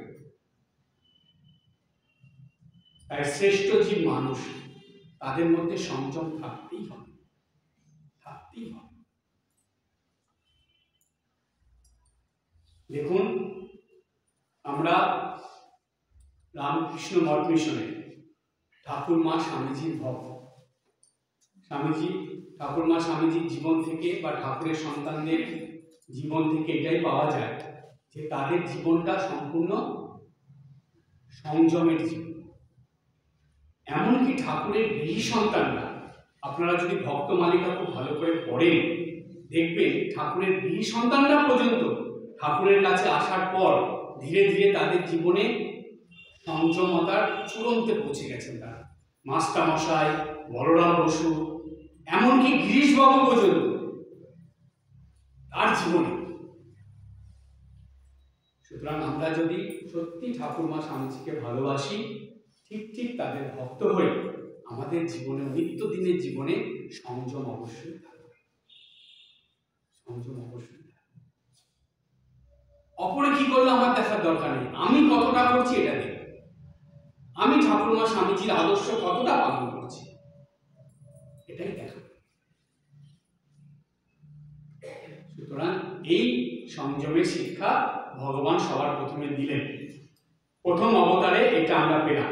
তাই শ্রেষ্ঠ জীব মানুষ, তাদের মধ্যে সংযম থাকতেই হবে, থাকতেই হবে। দেখুন, আমরা রামকৃষ্ণ মঠ মিশনে ঠাকুর মা স্বামীজির ভক্ত। স্বামীজি ঠাকুরমা স্বামীজির জীবন থেকে বা ঠাকুরের সন্তানদের জীবন থেকে এটাই পাওয়া যায় যে তাদের জীবনটা সম্পূর্ণ সংযমের জীবন। এমনকি ঠাকুরের গৃহী সন্তানরা, আপনারা যদি ভক্ত মালিকা খুব ভালো করে পড়েন দেখবেন ঠাকুরের গৃহী সন্তানরা পর্যন্ত ঠাকুরের কাছে আসার পর ধীরে ধীরে তাদের জীবনে সংযমতার চূড়ান্তে পৌঁছে গেছেন। তারা মাস্টারমশাই, বলরাম বসু, এমনকি গিরিশবাবু পর্যন্ত তার জীবনে। সুতরাং আমরা যদি সত্যি ঠাকুরমা স্বামীজিকে ভালোবাসি, ঠিক ঠিক তাদের ভক্ত হয়ে আমাদের জীবনে নিত্যদিনের জীবনে সংযম অবশ্যই থাকবে। সংযম অবশ্যই থাকবে। অপরে কি করলো আমার দেখার দরকার নেই, আমি কতটা করছি এটা দেখ, আমি ঠাকুরমা স্বামীজির আদর্শ কতটা পালন করছি এটাই দেখা। সুতরাং এই সংযমের শিক্ষা ভগবান সবার প্রথমে দিলেন। প্রথম অবতারে এটা আমরা পেলাম।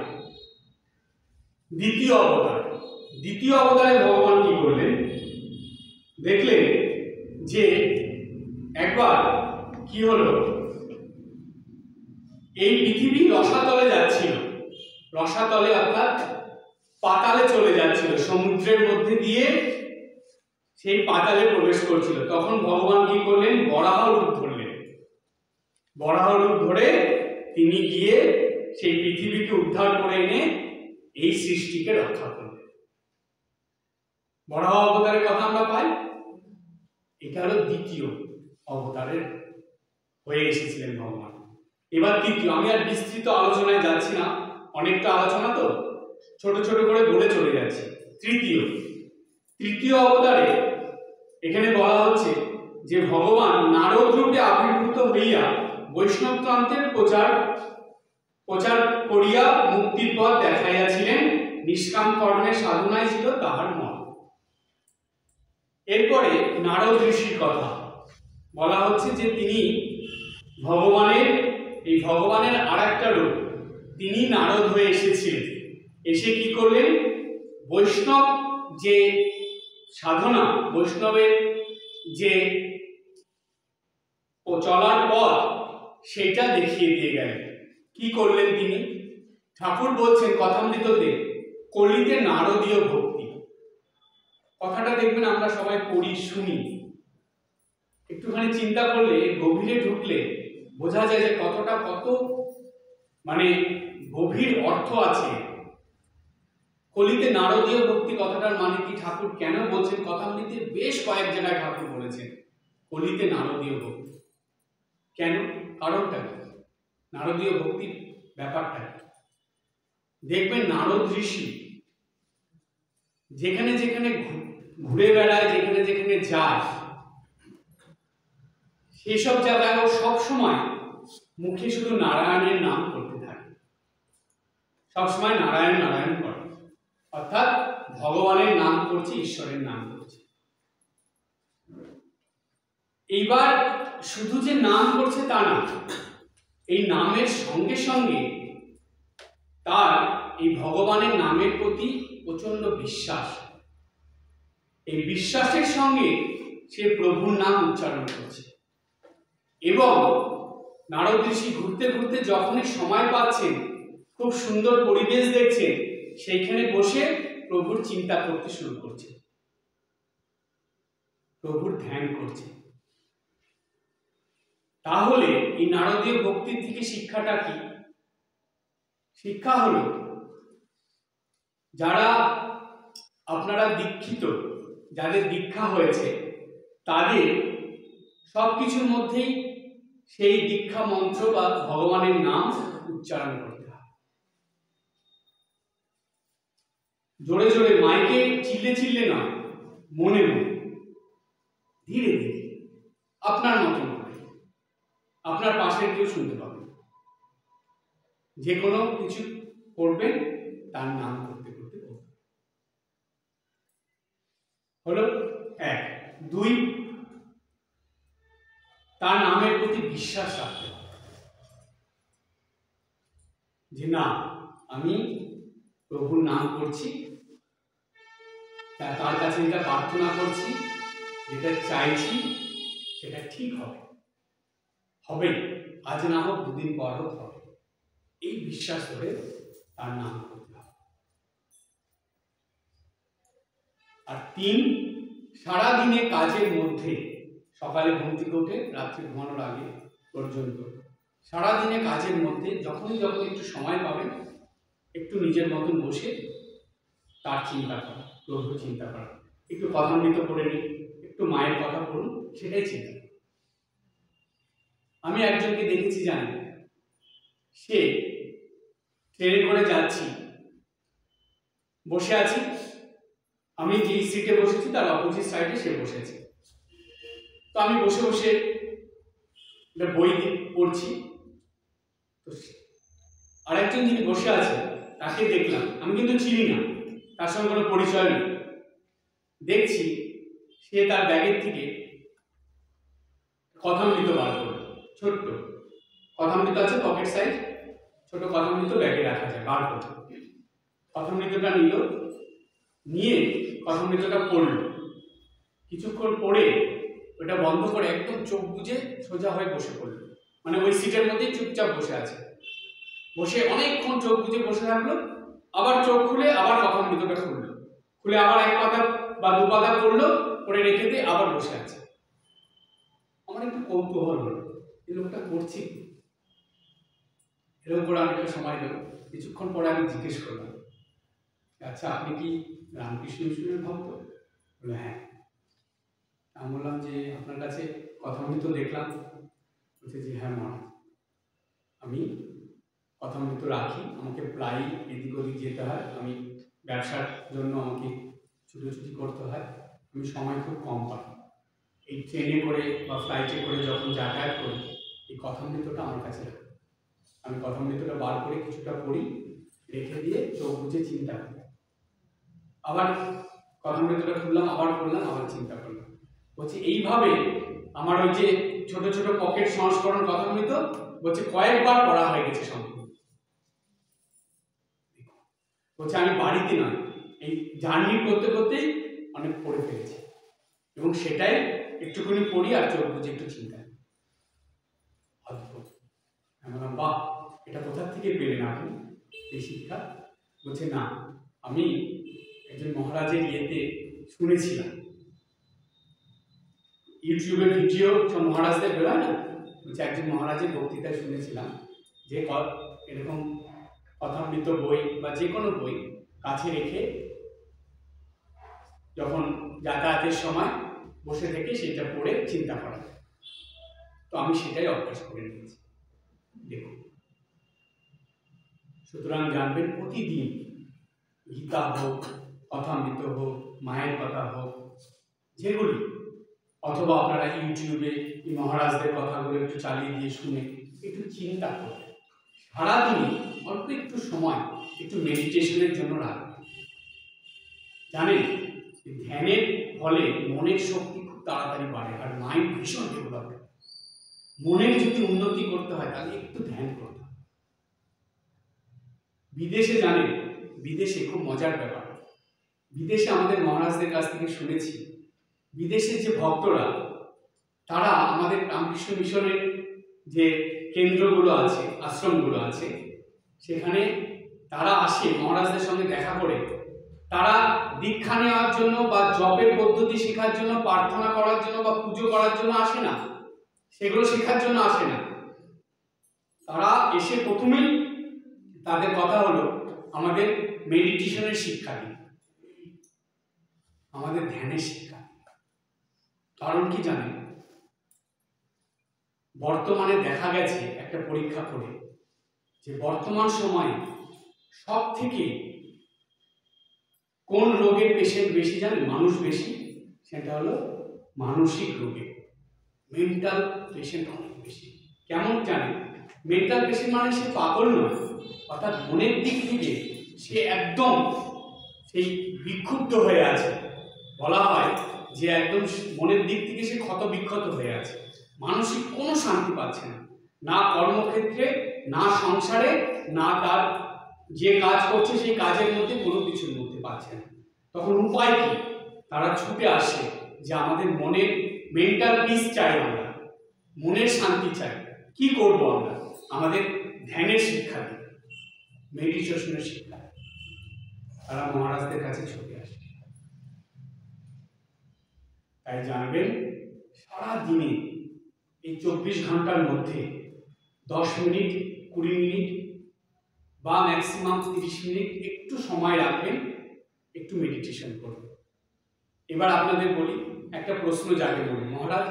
দ্বিতীয় অবতারে ভগবান কি করলেন দেখলেন যে একবার কি হলো, এই পৃথিবী রসাতলে যাচ্ছিল, রসাতলে অর্থাৎ পাতালে চলে যাচ্ছিল, সমুদ্রের মধ্যে দিয়ে সেই পাতালে প্রবেশ করছিল। তখন ভগবান কি করলেন, বরাহ রূপ ধরলেন। বরাহ রূপ ধরে তিনি গিয়ে সেই পৃথিবীকে উদ্ধার করে এনে এই সৃষ্টিকে রক্ষা করলেন। বরাহ অবতারের কথা আমরা পাই। এটা হলো দ্বিতীয় অবতারের হয়ে এসেছিলেন ভগবান। এবার তৃতীয়, আমি আর বিস্তৃত আলোচনায় যাচ্ছি না, অনেকটা আলোচনা তো ছোট ছোট করে বলে চলে যাচ্ছি। তৃতীয় অবতারে এখানে বলা হচ্ছে যে ভগবান নারদ রূপে আবির্ভূত হইয়া বৈষ্ণবতন্ত্রের প্রচার করিয়া মুক্তির পথ দেখাইয়াছিলেন, নিষ্কাম কর্মের সাধনায় ছিল তাহার মন। এরপরে নারদ ঋষির কথা বলা হচ্ছে যে তিনি ভগবানের আর একটা রূপ, তিনি নারদ হয়ে এসেছিলেন। এসে কি করলেন, বৈষ্ণব যে সাধনা, বৈষ্ণবের যে চলার পথ সেটা দেখিয়ে দিয়ে গেলেন। কি করলেন তিনি, ঠাকুর বলছেন কথামৃততে, কলিতে নারদীয় ভক্তি। কথাটা দেখবেন আমরা সবাই পড়ি শুনি, একটুখানি চিন্তা করলে গভীরে ঢুকলে বোঝা যায় যে কত মানে গভীর অর্থ আছে। কলিতে নারদীয় ভক্তি কথাটার মানে কি, ঠাকুর কেন বলছেন, কথামৃতে বেশ কয়েক জায়গায় ঠাকুর বলেছেন কলিতে নারদীয় ভক্তি কেন, কারণটা কি, নারদীয় ভক্তির ব্যাপারটা কি। দেখবেন নারদ ঋষি যেখানে যেখানে ঘুরে বেড়ায়, যেখানে যেখানে যায়, সেসব জায়গায় ও সবসময় মুখে শুধু নারায়ণের নাম করতে থাকে, সবসময় নারায়ণ নারায়ণ করে, অর্থাৎ ভগবানের নাম করছে, ঈশ্বরের নাম করছে। এইবার শুধু যে নাম করছে তা না, এই নামের সঙ্গে সঙ্গে তার এই ভগবানের নামের প্রতি প্রচন্ড বিশ্বাস। এই বিশ্বাসের সঙ্গে সে প্রভুর নাম উচ্চারণ করছে। এবং নারদ ঋষি ঘুরতে ঘুরতে যখনই সময় পাচ্ছেন, খুব সুন্দর পরিবেশ দেখছেন, সেইখানে বসে প্রভুর চিন্তা করতে শুরু করছে, প্রভুর ধ্যান করছে। তাহলে এই নারদীয় ভক্তির থেকে শিক্ষাটা কি? শিক্ষা হলো, যারা আপনারা দীক্ষিত, যাদের দীক্ষা হয়েছে, তাদের সবকিছুর মধ্যেই সেই দীক্ষা মন্ত্র বা ভগবানের নাম উচ্চারণ করতে হয়। জোরে জোরে মাইকে চিল্লে চিল্লে নয়, মনে মনে, ধীরে ধীরে, আপনার মতন করে, আপনার পাশের কেউ শুনতে পাবে। যে কোনো কিছু করবেন তার নাম করতে করতে হলো এক। দুই, তার নামের প্রতি বিশ্বাস রাখতে হবে যে না, আমি প্রভুর নাম করছি, তার কাছে যেটা প্রার্থনা করছি, যেটা চাইছি, সেটা ঠিক হবে, হবেই। আজ না হোক, দুদিন পর হোক হবে, এই বিশ্বাস ধরে তার নাম করতে হবে। আর 3, সারাদিনে কাজের মধ্যে, সকালে ঘুম থেকে উঠে রাত্রে ঘুমানোর আগে পর্যন্ত সারাদিনে কাজের মধ্যে যখনই একটু সময় পাবেন, একটু নিজের মতন বসে তার চিন্তা করা, প্রভু চিন্তা করা, একটু কথামৃত পড়ে নিন, একটু মায়ের কথা পড়ুন, সেটাই চিন্তা। আমি একজনকে দেখেছি, জানি, সে ট্রেনে করে যাচ্ছি, বসে আছি, আমি যেই সিটে বসেছি তার অপোজিট সাইডে সে বসেছে। তো আমি বসে বসে একটা বই পড়ছি। তো আরেকজন যিনি বসে আছে তাকে দেখলাম, আমি কিন্তু চিনি না, তার সঙ্গে কোনো পরিচয় নেই। দেখছি সে তার ব্যাগের থেকে কথামৃত বার করল, ছোট্ট কথামৃত আছে, পকেট সাইজ, ছোট কথামৃত ব্যাগে রাখা যায়, বার করল, কথামৃতটা নিল, নিয়ে কথামৃতটা পড়ল। কিছুক্ষণ পড়ে ওটা বন্ধ করে একদম চোখ বুজে সোজা হয়ে বসে পড়ল, মানে ওই সিটের মধ্যেই চুপচাপ বসে আছে। বসে অনেকক্ষণ চোখ বুজে বসে থাকলো, আবার চোখ খুলে আবার কথামৃতটা খুললো, খুলে আবার 1 পাতা বা 2 পাতা পড়লো, পড়ে রেখে দিয়ে আবার বসে আছে। আমার একটু কৌতূহল হলো, এই লোকটা করছি। এরকম করে আমি একটু সময় দেবো। কিছুক্ষণ পরে আমি জিজ্ঞেস করলাম, আচ্ছা আপনি কি রামকৃষ্ণ মিশনের ভক্ত? বললো হ্যাঁ। আমি বললাম যে আপনার কাছে কথামৃত দেখলাম। বলছে যে হ্যাঁ মহারাজ, আমি কথামৃত রাখি, আমাকে প্রায় এদিক ওদিক যেতে হয়, আমি ব্যবসার জন্য আমাকে ছুটোছুটি করতে হয়, আমি সময় খুব কম পাই। এই ট্রেনে করে বা ফ্লাইটে করে যখন যাতায়াত করি, এই কথামৃতটা আমার কাছে রাখি। আমি কথামৃতটা বার করে কিছুটা পড়ি, রেখে দিয়ে চোখ বুঝে চিন্তা করি, আবার কথামৃতটা খুললাম, আবার পড়লাম, আবার চিন্তা করলাম। বলছি এইভাবে আমার ওই যে ছোট ছোট পকেট সংস্করণ কথামৃত বলছে কয়েকবার পড়া হয়ে গেছে সম্পূর্ণ। বলছে আমি বাড়িতে নয়, এই জার্নি করতে করতেই অনেক পড়ে ফেলেছি, এবং সেটাই একটুখানি পড়ি আর চোখ বুঝে একটু চিন্তা। অদ্ভুত। আমি বললাম বাহ, এটা কোথা থেকে পেলেন আপনি এই শিক্ষা? বলছে না, আমি একজন মহারাজের ইয়েতে শুনেছিলাম, ইউটিউবে ভিডিও সব মহারাজদের বেরোয় না, বলছে একজন মহারাজের বক্তৃতায় শুনেছিলাম যে এরকম কথামৃত বই বা যে কোনো বই কাছে রেখে যখন যাতায়াতের সময় বসে থেকে সেটা পড়ে চিন্তা করা যায়। তো আমি সেটাই অভ্যাস করে নিয়েছি। দেখুন, সুতরাং জানবেন প্রতিদিন গীতা হোক, কথামৃত হোক, মায়ের কথা হোক, যেগুলি, অথবা আপনারা ইউটিউবে এই মহারাজদের কথাগুলো একটু চালিয়ে দিয়ে শুনে একটু চিন্তা করবেন। সারাদিনে অল্প একটু সময় একটু মেডিটেশনের জন্য রাখবেন। জানেন, ধ্যানের ফলে মনের শক্তি খুব তাড়াতাড়ি বাড়ে, আর মাইন্ড ভীষণ ডেভেলপ হয়। মনের যদি উন্নতি করতে হয় তাহলে একটু ধ্যান করতে হয়। বিদেশে জানেন, বিদেশে খুব মজার ব্যাপার, বিদেশে আমাদের মহারাজদের কাছ থেকে শুনেছি, বিদেশের যে ভক্তরা, তারা আমাদের রামকৃষ্ণ মিশনের যে কেন্দ্রগুলো আছে, আশ্রমগুলো আছে, সেখানে তারা আসে মহারাজদের সঙ্গে দেখা করে। তারা দীক্ষা নেওয়ার জন্য বা জপের পদ্ধতি শেখার জন্য, প্রার্থনা করার জন্য বা পুজো করার জন্য আসে না, সেগুলো শেখার জন্য আসে না। তারা এসে প্রথমেই তাদের কথা হলো আমাদের মেডিটেশনের শিক্ষা দিন, আমাদের ধ্যানের শিক্ষা। কারণ কি জানেন, বর্তমানে দেখা গেছে একটা পরীক্ষা করে যে বর্তমান সময়ে সব থেকে কোন রোগের পেশেন্ট বেশি জানেন, মানুষ বেশি, সেটা হলো মানসিক রোগে, মেন্টাল পেশেন্ট অনেক বেশি। কেমন জানেন, মেন্টাল পেশেন্ট মানে সে পাগল নয়, অর্থাৎ মনের দিক থেকে সে একদম সেই বিক্ষুব্ধ হয়ে আছে, বলা হয় যে একদম মনের দিক থেকে সে ক্ষত বিক্ষত হয়ে আছে, মানসিক কোনো শান্তি পাচ্ছে না, না কর্মক্ষেত্রে, না সংসারে, না তার যে কাজ করছে সেই কাজের মধ্যে, কোনো কিছুর মধ্যে পাচ্ছে না। তখন উপায় কি? তারা ছুটে আসে যে আমাদের মনের মেন্টাল পিস চাই, আমরা মনের শান্তি চাই। কি করব আমরা? আমাদের ধ্যানের শিক্ষা দিই, মেডিটেশনের শিক্ষা। তারা মহারাজদের কাছে ছুটে আসে। তাই জানবেন, সারা দিনে এই 24 ঘন্টার মধ্যে 10 মিনিট, 20 মিনিট বা ম্যাক্সিমাম 30 মিনিট একটু সময় রাখবেন, একটু মেডিটেশন করবেন। এবার আপনাদের বলি, একটা প্রশ্ন জাগে বলি, মহারাজ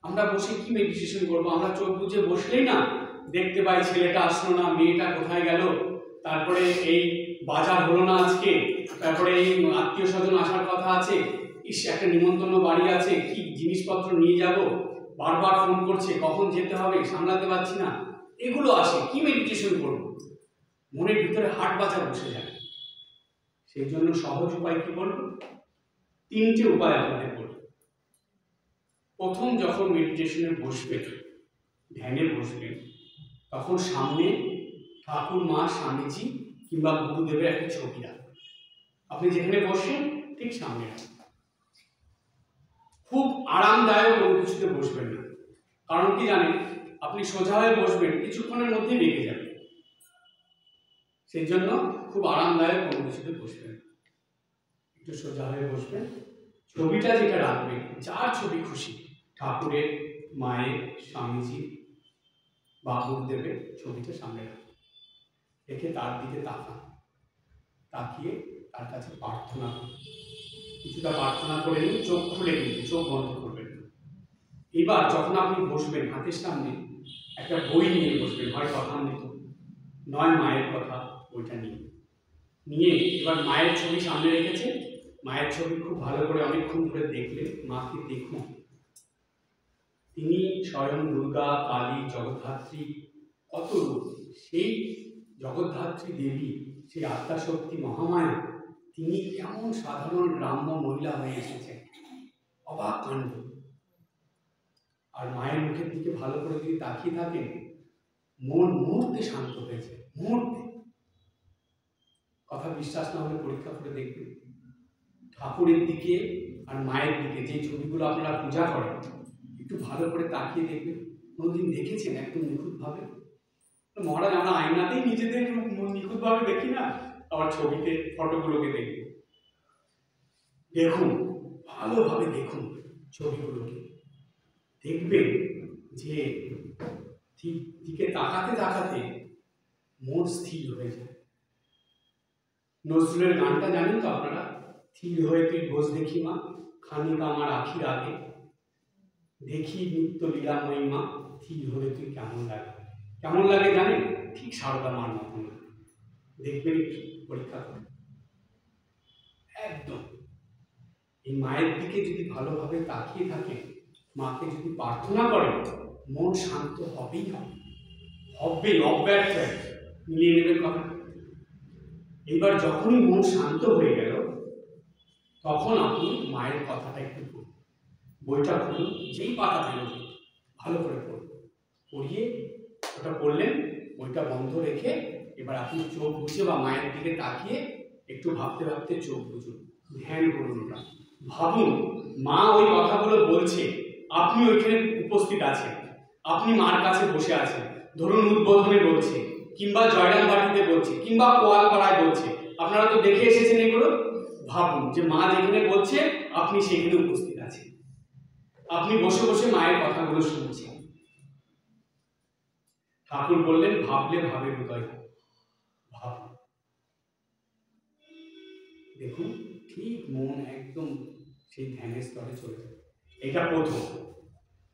আমরা বসে কি মেডিটেশন করবো? আমরা চোখ বুজে বসলেই না দেখতে পাই ছেলেটা আসলো না, মেয়েটা কোথায় গেল, তারপরে এই বাজার হলো না আজকে, তারপরে এই আত্মীয় স্বজন আসার কথা আছে, একটা নিমন্ত্রণ বাড়ি আছে, কি জিনিসপত্র নিয়ে যাব, বারবার ফোন করছে, কখন যেতে হবে, সামলাতে পারছি না, এগুলো আসে। কি মেডিটেশন করবো? মনের ভিতরে হাট বাজা বসে যায়। সেই জন্য সহজ উপায় কি বলবো? 3টে উপায় আপনাদের বলবো। প্রথম, যখন মেডিটেশনে বসবেন, ধ্যানে বসবেন, তখন সামনে ঠাকুর, মা, স্বামীজি কিংবা গুরুদেবের একটা ছবি রাখবেন। আপনি যেখানে বসেন ঠিক সামনে রাখবেন। খুব আরামদায়ক কোনো কিছুতে বসবেন না। কারণ কি জানেন, আপনি সোজা হয়ে বসবেন, কিছুক্ষণের মধ্যেই রেগে যাবেন। সেই জন্য খুব আরামদায়ক কোনো কিছুতে বসবেন, একটু সোজা হয়ে বসবেন। ছবিটা যেটা রাখবেন, যার ছবি খুশি, ঠাকুরের, মায়ের, স্বামীজি বা গুরুদেবের ছবিটা সামনে রাখবেন। রেখে তার দিকে তাকান, তাকিয়ে তার কাছে প্রার্থনা করুন। কিছুটা প্রার্থনা করে নিন, চোখ খুলে নিন, চোখ বন্ধ করবেন। এবার যখন আপনি বসবেন, হাতের সামনে একটা বই নিয়ে বসবেন, হয় কথামৃত নয় মায়ের কথা, বইটা নিয়ে এবার মায়ের ছবি সামনে রেখেছে। মায়ের ছবি খুব ভালো করে অনেকক্ষণ ধরে দেখলে, মাকে দেখুন, তিনি স্বয়ং দুর্গা, কালী, জগদ্ধাত্রী, কত রূপ। সেই জগদ্ধাত্রী দেবী, সেই আত্মাশক্তি মহামায়া, তিনি কেমন সাধারণ গ্রাম্য মহিলা হয়ে এসেছেন, অবাক কাণ্ড। আর মায়ের মুখের দিকে ভালো করে যদি তাকিয়ে থাকেন, মন মুহূর্তে শান্ত হয়েছে, মুহূর্তে। কথা বিশ্বাস না হলে পরীক্ষা করে দেখবেন। ঠাকুরের দিকে আর মায়ের দিকে যে ছবিগুলো আপনারা পূজা করেন, একটু ভালো করে তাকিয়ে দেখবেন। কোনোদিন দেখেছেন একদম নিখুঁতভাবে? মহারাজ আমরা আয়নাতেই নিজেদের নিখুঁতভাবে দেখি না, আবার ছবিতে ফটোগুলোকে দেখব। দেখুন, ভালোভাবে দেখুন ছবিগুলোকে, দেখবেন যে দিকে তাকাতে তাকাতে মন স্থির হয়ে যায়। নজরুলের গানটা জানেন তো আপনারা? স্থির হয়ে তুই বস দেখি মা, খানিক আমার আখির আগে, দেখি নিত্য লীলাময়ী মা, স্থির হলে তুই কেমন লাগে। কেমন লাগে জানেন? ঠিক সারদা মার মতন লাগে। দেখবেন, পরীক্ষা করে একদম। এই মায়ের দিকে যদি ভালোভাবে তাকিয়ে থাকে, মাকে যদি প্রার্থনা করেন, মন শান্ত হবেই হবে, অব্যর্থ। মিলিয়ে নেবেন কথা। এইবার যখনই মন শান্ত হয়ে গেল, তখন আপনি মায়ের কথাটা একটু পড়ুন, বইটা পড়ুন, যেই পাতা বেরোবে ভালো করে পড়ুন। পড়িয়ে ওটা পড়লেন, বইটা বন্ধ রেখে এবার আপনি চোখ বুঝে বা মায়ের দিকে তাকিয়ে একটু ভাবতে ভাবতে চোখ বুঝুন, ধ্যান করুন। ওটা ভাবুন, মা ওই কথাগুলো বলছে, আপনি ওইখানে উপস্থিত আছেন, আপনি মার কাছে বসে আছেন। ধরুন উদ্বোধনে বলছে, কিংবা জয়রাম বাটিতে বলছে, কিংবা কোয়ালপাড়ায় বলছে, আপনারা তো দেখে এসেছেন এগুলো। ভাবুন যে মা যেখানে বলছে, আপনি সেখানে উপস্থিত আছেন, আপনি বসে বসে মায়ের কথাগুলো শুনছেন। ঠাকুর বললেন, ভাবলে ভাবে হৃদয়, ভাবুন। দেখুন, ঠিক মন একদম সেই ধ্যানের স্তরে চলে যাবে। এটা প্রথম।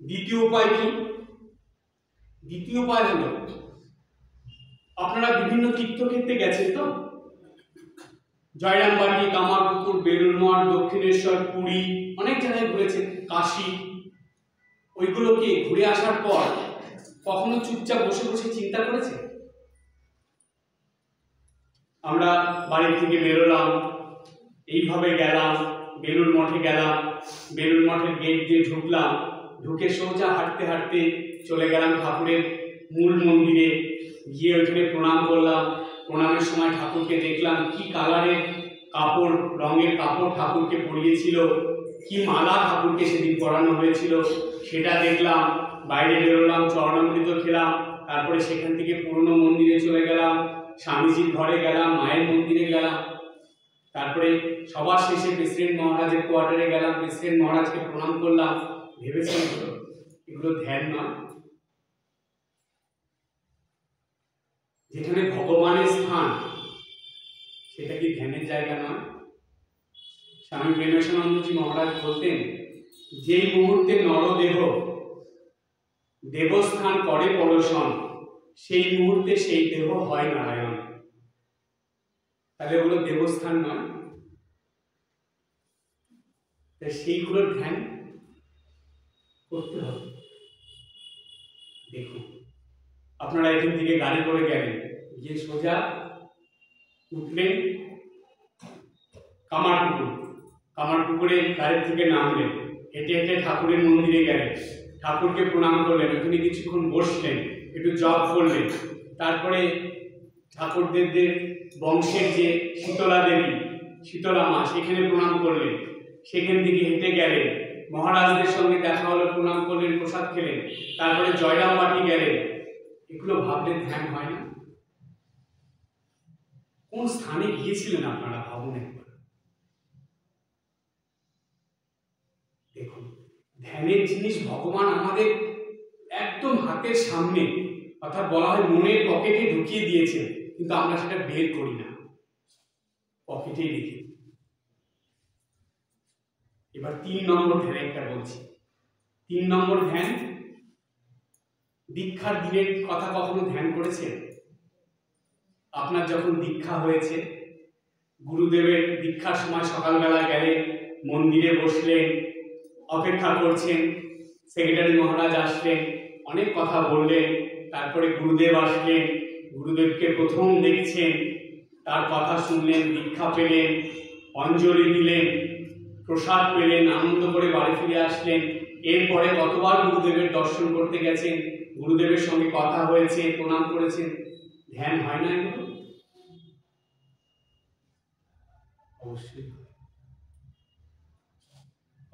দ্বিতীয় উপায় কি? দ্বিতীয় উপায় হলো, আপনারা বিভিন্ন তীর্থক্ষেত্রে গেছেন তো, জয়রামবাটি, কামারপুকুর, বেলুড় মঠ, দক্ষিণেশ্বর, পুরী, অনেক জায়গায় ঘুরেছেন, কাশী। ওইগুলোকে ঘুরে আসার পর কখনো চুপচাপ বসে বসে চিন্তা করেছে? আমরা বাড়ি থেকে বেরোলাম, এইভাবে গেলাম, বেলুড় মঠে গেলাম, বেলুড় মঠের গেট দিয়ে ঢুকলাম, ঢুকে সোজা হাঁটতে হাঁটতে চলে গেলাম ঠাকুরের মূল মন্দিরে, গিয়ে ওইখানে প্রণাম করলাম। প্রণামের সময় ঠাকুরকে দেখলাম কি কালারের কাপড়, রঙের কাপড় ঠাকুরকে পরিয়েছিল, কি মালা ঠাকুরকে সেদিন পরানো হয়েছিল সেটা দেখলাম। বাইরে বেরোলাম, চরণামৃত খেলাম, তারপরে সেখান থেকে পুরনো মন্দিরে চলে গেলাম, স্বামীজির ঘরে গেলাম, মায়ের মন্দিরে গেলাম, তারপরে সবার শেষে প্রেসিডেন্ট মহারাজের কোয়ার্টারে গেলাম, প্রেসিডেন্ট মহারাজকে প্রণাম করলাম। ভেবেছেন এগুলো ধ্যান নয়? যেখানে ভগবানের স্থান সেটা কি ধ্যানের জায়গা নয়? স্বামী প্রেমেশানন্দজি মহারাজ বলতেন, যেই মুহূর্তে নরদেহ দেবস্থান করে পরশন, সেই মুহূর্তে সেই দেহ হয় নারায়ণ। তাহলে ওগুলো দেবস্থান নয়? সেইগুলোর ধ্যান করতে হবে। দেখুন, আপনারা এখান থেকে গাড়ি করে গেলেন, গিয়ে সোজা উঠলেন কামারপুকুরে, গাড়ি থেকে নামলেন, হেঁটে হেঁটে ঠাকুরের মন্দিরে গেলেন, ঠাকুরকে প্রণাম করলেন, ওখানে কিছুক্ষণ বসলেন, একটু জপ করলেন, তারপরে ঠাকুরদের বংশের যে শীতলা দেবী, শীতলা মা, সেখানে প্রণাম করলেন, সেখান থেকে হেঁটে গেলেন, মহারাজদের সঙ্গে দেখা হলো, প্রণাম করলেন, প্রসাদ খেলেন, তারপরে জয়রামবাটি গেলেন। এগুলো ভাবলে ধ্যান হয় না? কোন স্থানে গিয়েছিলেন আপনারা ভাবুন একবার। দেখুন, ধ্যানের জিনিস ভগবান আমাদের একদম হাতের সামনে, অর্থাৎ বলা হয় মনের পকেটে ঢুকিয়ে দিয়েছে, কিন্তু আমরা সেটা বের করি না, পকেটেই রেখে। এবার 3 নম্বর ধ্যান একটা বলছি। 3 নম্বর ধ্যান, দীক্ষার দিনের কথা কখনো ধ্যান করেছেন? আপনার যখন দীক্ষা হয়েছে, গুরুদেবের দীক্ষার সময় সকালবেলা গেলেন, মন্দিরে বসলেন, অপেক্ষা করছেন, সেক্রেটারি মহারাজ আসলেন, অনেক কথা বললেন, তারপরে গুরুদেব আসলেন, গুরুদেবকে প্রথম দেখছেন, তার কথা শুনলেন, দীক্ষা পেলেন, অঞ্জলি দিলেন, প্রসাদ পেলেন, আনন্দ করে বাড়ি ফিরে আসলেন। এরপরে কতবার গুরুদেবের দর্শন করতে গেছেন, গুরুদেবের সঙ্গে কথা হয়েছে, প্রণাম করেছেন। ধ্যান হয় না এগুলো? অবশ্যই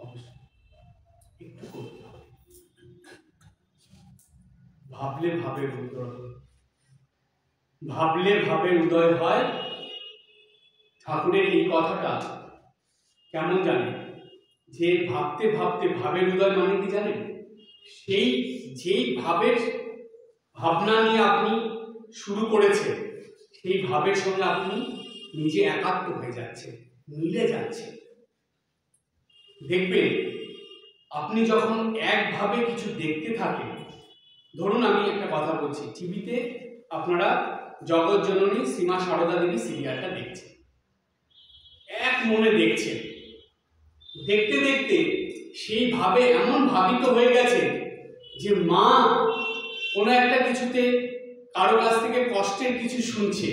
অবশ্যই একটু করতে হবে। ভাবলে ভাবের উদয় হয়, ভাবলে ভাবের উদয় হয়। ঠাকুরের এই কথাটা কেমন জানেন? যে ভাবতে ভাবতে ভাবের উদয় মানে কি জানেন? সেই যেই ভাবের ভাবনা নিয়ে আপনি শুরু করেছেন, সেই ভাবের সঙ্গে আপনি নিজে একাত্ম হয়ে যাচ্ছেন, মিলে যাচ্ছেন। দেখবেন আপনি যখন একভাবে কিছু দেখতে থাকেন, ধরুন আমি একটা কথা বলছি, টিভিতে আপনারা জগৎজননী শ্রীমা সারদা দেবী সিরিয়ালটা দেখছেন, এক মনে দেখছেন, দেখতে দেখতে সেইভাবে এমন ভাবিত হয়ে গেছে যে মা কোনো একটা কিছুতে কারো কাছ থেকে কষ্টের কিছু শুনছে,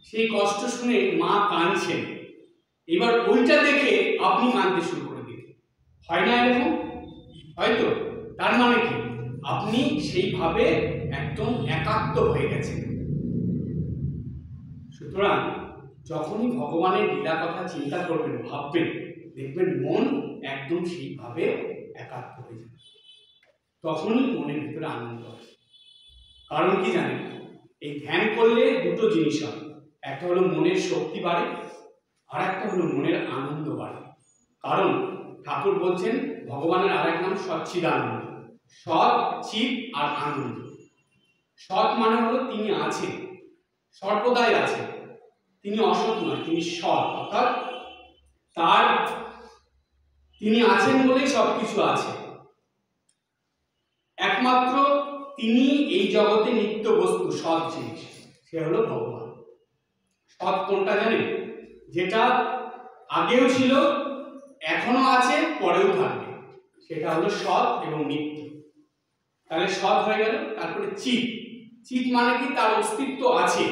সেই কষ্ট শুনে মা কাঁদছেন, এবার ওইটা দেখে আপনি কাঁদতে শুরু করে দিলেন। হয় না এরকম? হয়তো। তার মানে কি? আপনি সেইভাবে একদম একাত্ম হয়ে গেছেন। সুতরাং যখনই ভগবানের লীলা কথা চিন্তা করবেন, ভাববেন, দেখবেন মন একদম সেইভাবে একাত্ম হয়ে যাবে, তখনই মনের ভিতরে আনন্দ আসে। কারণ কি জানেন? এই ধ্যান করলে দুটো জিনিস হয়, একটা হলো মনের শক্তি বাড়ে, আর একটা হলো মনের আনন্দ বাড়ে। কারণ ঠাকুর বলছেন ভগবানের আর এক নাম সচ্চিদানন্দ, সৎ, চিৎ আর আনন্দ। সৎ মানে হলো তিনি আছেন, সর্বদাই আছেন, তিনি অসৎ নয়, তিনি সৎ, অর্থাৎ তার তিনি আছেন বলেই সবকিছু আছে। একমাত্র তিনি এই জগতে নিত্য বস্তু, সৎ জিনিস, সে হলো ভগবান। সৎ কোনটা জানেন? যেটা আগেও ছিল, এখনো আছে, পরেও থাকবে, সেটা হলো সৎ এবং নিত্য। তাহলে সৎ হয়ে গেল। তারপরে চিৎ, চিৎ মানে কি? তার অস্তিত্ব আছে,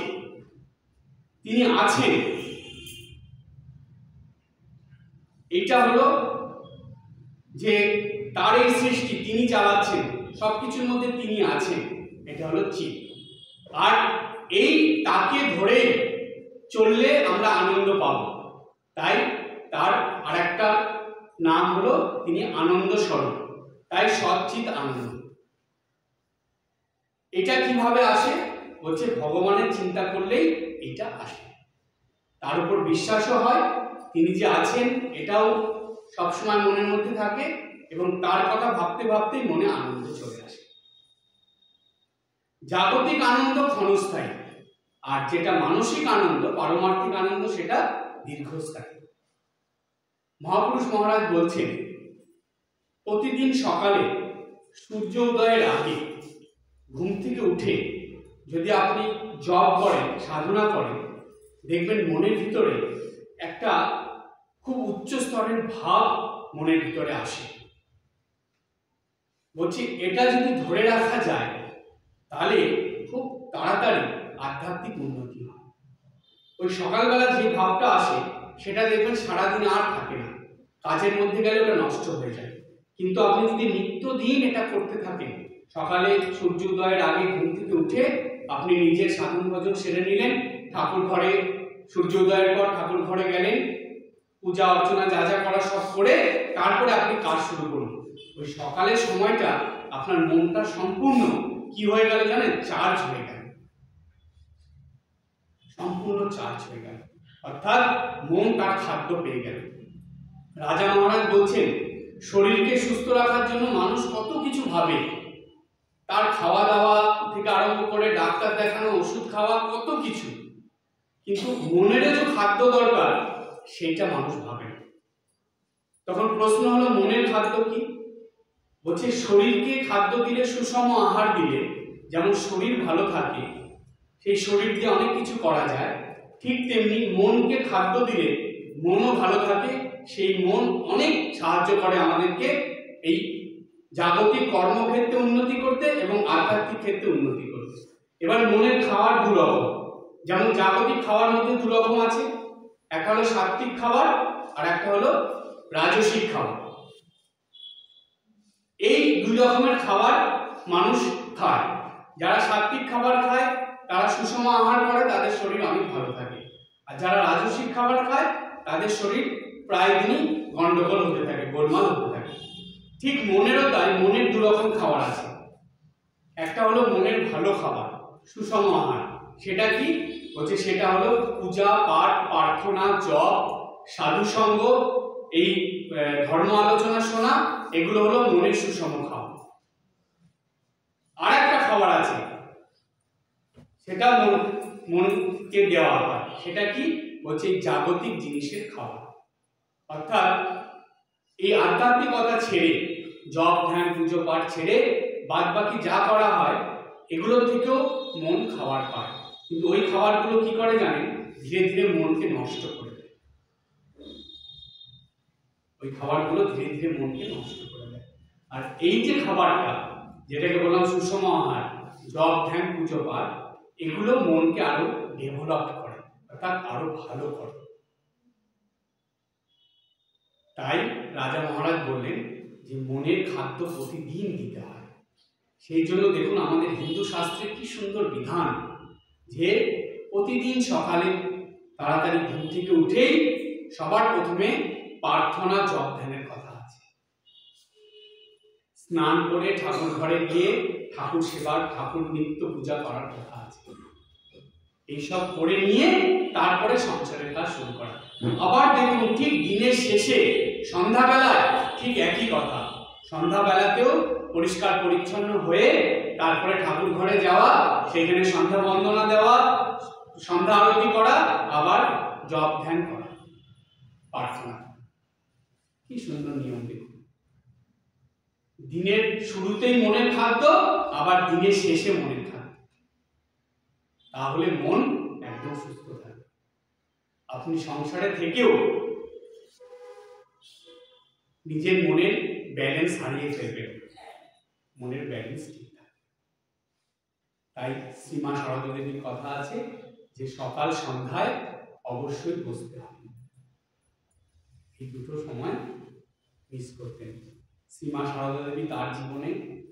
তিনি আছেন, এটা হলো যে তার এই সৃষ্টি তিনি চালাচ্ছেন, সবকিছুর মধ্যে তিনি আছেন, এটা হলো চিৎ। আর এই তাকে ধরে চললে আমরা আনন্দ পাব, তাই তার আরেকটা নাম হলো তিনি আনন্দ স্বরূপ, তাই সচ্চিৎ আনন্দ। এটা কিভাবে আসে? বলছে ভগবানের চিন্তা করলেই এটা আসে, তার উপর বিশ্বাসও হয়, তিনি যে আছেন এটাও সবসময় মনের মধ্যে থাকে, এবং তার কথা ভাবতে ভাবতেই মনে আনন্দ চলে আসে। জাগতিক আনন্দ ক্ষণস্থায়ী, আর যেটা মানসিক আনন্দ, পারমার্থিক আনন্দ, সেটা দীর্ঘস্থায়ী। মহাপুরুষ মহারাজ বলছেন প্রতিদিন সকালে সূর্য উদয়ের আগে ঘুম থেকে উঠে যদি আপনি জপ করেন, সাধনা করেন, দেখবেন মনের ভিতরে একটা খুব উচ্চ স্তরের ভাব মনের ভিতরে আসে। বলছি এটা যদি ধরে রাখা যায় তাহলে খুব তাড়াতাড়ি আধ্যাত্মিক উন্নতি হয়। ওই সকালবেলা যে ভাবটা আসে সেটা দেখবেন সারাদিন আর থাকে না, কাজের মধ্যে গেলে ওটা নষ্ট হয়ে যায়। কিন্তু আপনি যদি নিত্যদিন এটা করতে থাকেন, সকালে সূর্যোদয়ের আগে ঘুম থেকে উঠে আপনি নিজের সাধন ভজন সেরে নিলেন, ঠাকুর ঘরে সূর্যোদয়ের পর ঠাকুর ঘরে গেলেন, পূজা অর্চনা যা যা করা সব করে তারপরে আপনি কাজ শুরু করুন। ওই সকালের সময়টা আপনার মনটা সম্পূর্ণ কি হয়ে গেল জানেন? চার্জ হয়ে গেল, সম্পূর্ণ চার্জ হয়ে গেল, অর্থাৎ মন তার খাদ্য পেয়ে গেল। রাজা মহারাজ বলছেন শরীরকে সুস্থ রাখার জন্য মানুষ কত কিছু ভাবে, তার খাওয়া দাওয়া থেকে আরম্ভ করে ডাক্তার দেখানো, ওষুধ খাওয়া, কত কিছু, কিন্তু মনেরও যে খাদ্য দরকার সেইটা মানুষ ভাবে না। তখন প্রশ্ন হলো মনের খাদ্য কি? বলছে শরীরকে খাদ্য দিলে, সুষম আহার দিলে যেমন শরীর ভালো থাকে, সেই শরীর দিয়ে অনেক কিছু করা যায়, ঠিক তেমনি মনকে খাদ্য দিলে মনও ভালো থাকে, সেই মন অনেক সাহায্য করে আমাদেরকে এই জাগতিক কর্মক্ষেত্রে উন্নতি করতে এবং আধ্যাত্মিক ক্ষেত্রে উন্নতি করতে। এবার মনের খাওয়ার দু রকম, যেমন জাগতিক খাওয়ার মধ্যে দু রকম আছে, একটা হলো সাত্ত্বিক খাবার আর একটা হলো রাজসিক খাবার। এই দুই রকমের খাবার মানুষ খায়। যারা সাত্ত্বিক খাবার খায় তারা সুষম আহার করে, তাদের শরীর অনেক ভালো থাকে, আর যারা রাজসিক খাবার খায় তাদের শরীর প্রায় দিনই গন্ডগোল হতে থাকে, গোলমাল হতে থাকে। ঠিক মনেরও তাই, মনের দু রকম খাবার আছে। একটা হলো মনের ভালো খাবার, সুষম আহার। সেটা কি? বলছে সেটা হলো পূজা পাঠ, প্রার্থনা, জপ, সাধুসঙ্গ, এই ধর্ম আলোচনা শোনা, এগুলো হলো মনের সুষম খাবার। আর একটা খাবার আছে, সেটা মনকে দেওয়া হয়। সেটা কি? বলছে জাগতিক জিনিসের খাবার, অর্থাৎ এই আধ্যাত্মিকতা ছেড়ে, জপ ধ্যান পুজো পাঠ ছেড়ে বাদ বাকি যা করা হয় এগুলোর থেকেও মন খাবার পায়। কিন্তু ওই খাবারগুলো কি করে জানেন? ধীরে ধীরে মনকে নষ্ট করে দেয়। ওই খাবারগুলো ধীরে ধীরে মনকে নষ্ট করে দেয়। আর এই যে খাবারটা, যেটাকে বললাম সুষম আহার, জপ ধ্যান পুজো পাঠ, এগুলো মনকে আরো ডেভেলপ করে, অর্থাৎ আরো ভালো করে। তাই রাজা মহারাজ বললেন যে মনের খাদ্য প্রতিদিন দিতে হয়। সেই জন্য দেখুন আমাদের হিন্দু শাস্ত্রে কি সুন্দর বিধান, যে প্রতিদিন সকালে তাড়াতাড়ি ঘুম থেকে উঠেই সবার প্রথমে প্রার্থনা জপ ধ্যানের কথা আছে। স্নান করে ঠাকুর ঘরে গিয়ে ঠাকুর সেবা, ঠাকুর নিত্য পূজা করার কথা আছে। এইসব করে নিয়ে তারপরে সংসারের কাজ শুরু করা। আবার দেখুন ঠিক দিনের শেষে সন্ধ্যাবেলায় ঠিক একই কথা, সন্ধ্যাবেলাতেও পরিষ্কার পরিচ্ছন্ন হয়ে তারপরে ঠাকুর ঘরে যাওয়া, সেখানে সন্ধ্যা বন্দনা দেওয়া, সন্ধ্যা আরতি করা, আবার জপ ধ্যান করা, প্রার্থনা। কি সুন্দর নিয়ম দেখুন, দিনের শুরুতেই মনের খাদ্য, আবার দিনের শেষে মনের খাদ্য। তাহলে মন একদম সুস্থ থাকে। আপনি সংসারে থেকেও নিজের মনের ব্যালেন্স হারিয়ে ফেলবেন, মনের ব্যালেন্স ঠিক থাকে। তাই শ্রীমা শারদা দেবীর কথা আছে যে সকাল সন্ধ্যায় অবশ্যই বসতে হবে। এই দুটো সময় মিস করতেন শ্রীমা শারদা দেবী। তার জীবনে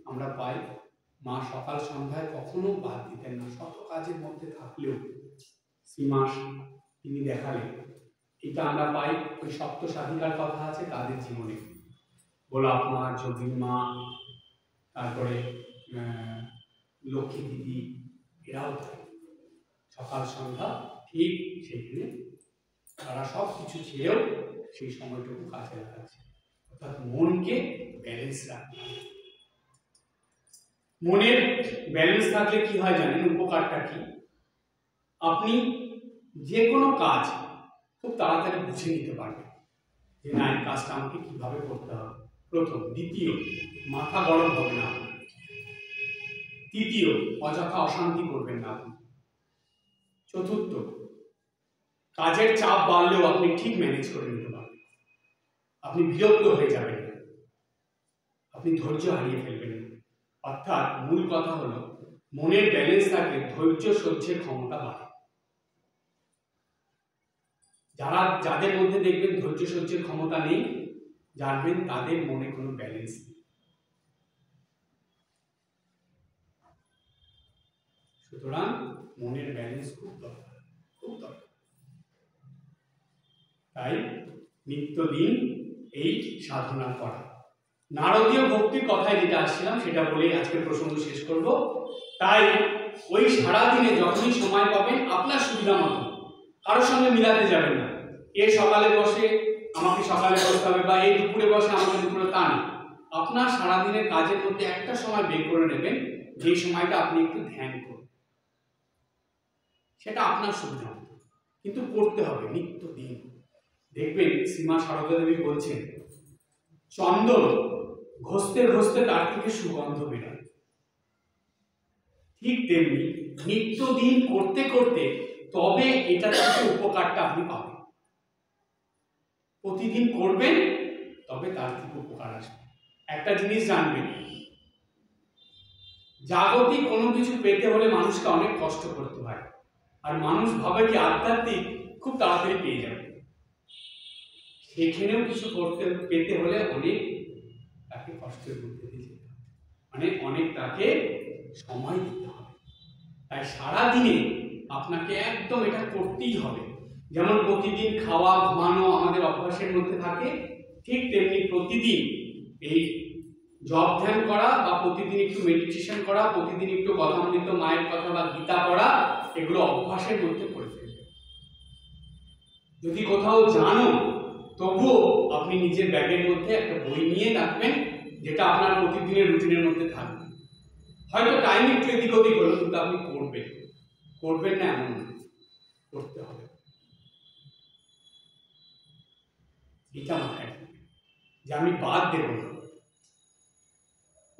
আমরা পাই মা সকাল সন্ধ্যায় কখনো বাদ দিতেন না, শত কাজের মধ্যে থাকলেও শ্রীমা তিনি দেখালেন এটা আমরা পাই ওই সপ্ত সাধিকার কথা আছে তাদের জীবনে, গোলাপ মা, যোগিনী মা, তারপরে লক্ষ্মী দিদি, এরাও থাকে সকাল সন্ধ্যা ঠিক সেখানে তারা সব কিছু ছেড়েও সেই সময়টুকু কাজে লাগাচ্ছে। অর্থাৎ মনকে ব্যালেন্স রাখতে হবে। মনের ব্যালেন্স থাকলে কি হয় জানেন, উপকারটা কি? আপনি যে কোনো কাজ খুব তাড়াতাড়ি বুঝে নিতে পারবেন যে না, এই কাজটা আমাকে কিভাবে করতে হবে, প্রথম। দ্বিতীয়, মাথা গরম হবে না আপনার। তৃতীয়, অযথা অশান্তি করবেন না আপনি। চতুর্থ, কাজের চাপ বাড়লেও আপনি ঠিক ম্যানেজ করে নিতে পারবেন। আপনি বিরক্ত হয়ে যাবেন না, আপনি ধৈর্য হারিয়ে ফেলবেন না। অর্থাৎ মূল কথা হলো, মনের ব্যালেন্স থাকলে ধৈর্য সহ্যের ক্ষমতা বাড়ে। যাদের মধ্যে দেখবেন ধৈর্য সহ্যের ক্ষমতা নেই, জানবেন তাদের মনে কোনো ব্যালেন্স নেই। সুতরাং মনের ব্যালেন্স খুব দরকার, খুব দরকার। তাই নিত্যদিন এই সাধনা করা। নারদীয় ভক্তির কথায় যেটা আসছিলাম সেটা বলেই আজকের প্রসঙ্গ শেষ করব। তাই ওই সারাদিনে যখনই সময় পাবেন আপনার সুবিধা মতো, কারোর সঙ্গে মিলাতে যাবেন না। এ সকালে বসে আমাকে সকালে বসতে হবে, বা এই দুপুরে বসে আমাকে দুপুরে, তা না। আপনার সারাদিনের কাজের মধ্যে একটা সময় বের করে নেবেন, যেই সময়টা আপনি একটু ধ্যান করুন। সেটা আপনার সুবিধা মতো, কিন্তু করতে হবে নিত্যদিন। দেখবেন শ্রীমা সারদা দেবী বলছেন, চন্দন ঘষতে ঘষতে তার থেকে সুগন্ধ বেরোয়। ঠিক তেমনি নিত্যদিন করতে করতে তবে এটা থেকে উপকারটা আপনি পাবেন। প্রতিদিন করবেন, তবে তার থেকে উপকার আসবে। একটা জিনিস জানবেন, জাগতিক কোনো কিছু পেতে হলে মানুষকে অনেক কষ্ট করতে হয়, আর মানুষ ভাবে কি আধ্যাত্মিক খুব তাড়াতাড়ি পেয়ে যাবে। সেখানেও কিছু পেতে হলে অনেক তাকে কষ্টের মধ্যে দিয়ে যেতে হবে, মানে অনেক তাকে সময় দিতে হবে। তাই সারাদিনে আপনাকে একদম এটা করতেই হবে। যেমন প্রতিদিন খাওয়া ঘুমানো আমাদের অভ্যাসের মধ্যে থাকে, ঠিক তেমনি প্রতিদিন এই জপ ধ্যান করা, বা প্রতিদিন একটু মেডিটেশন করা, প্রতিদিন একটু কথামৃত মায়ের কথা বা গীতা পড়া, এগুলো অভ্যাসের মধ্যে করে ফেলবে। যদি কোথাও জানো, তবুও আপনি নিজের ব্যাগের মধ্যে একটা বই নিয়ে রাখবেন, যেটা আপনার প্রতিদিনের রুটিনের মধ্যে থাকবে। হয়তো টাইম একটু এদিক ওদিক হলো, কিন্তু আপনি করবেন না এমন না, করতে হবে। এটা মাথায় যে আমি বাদ দেব না।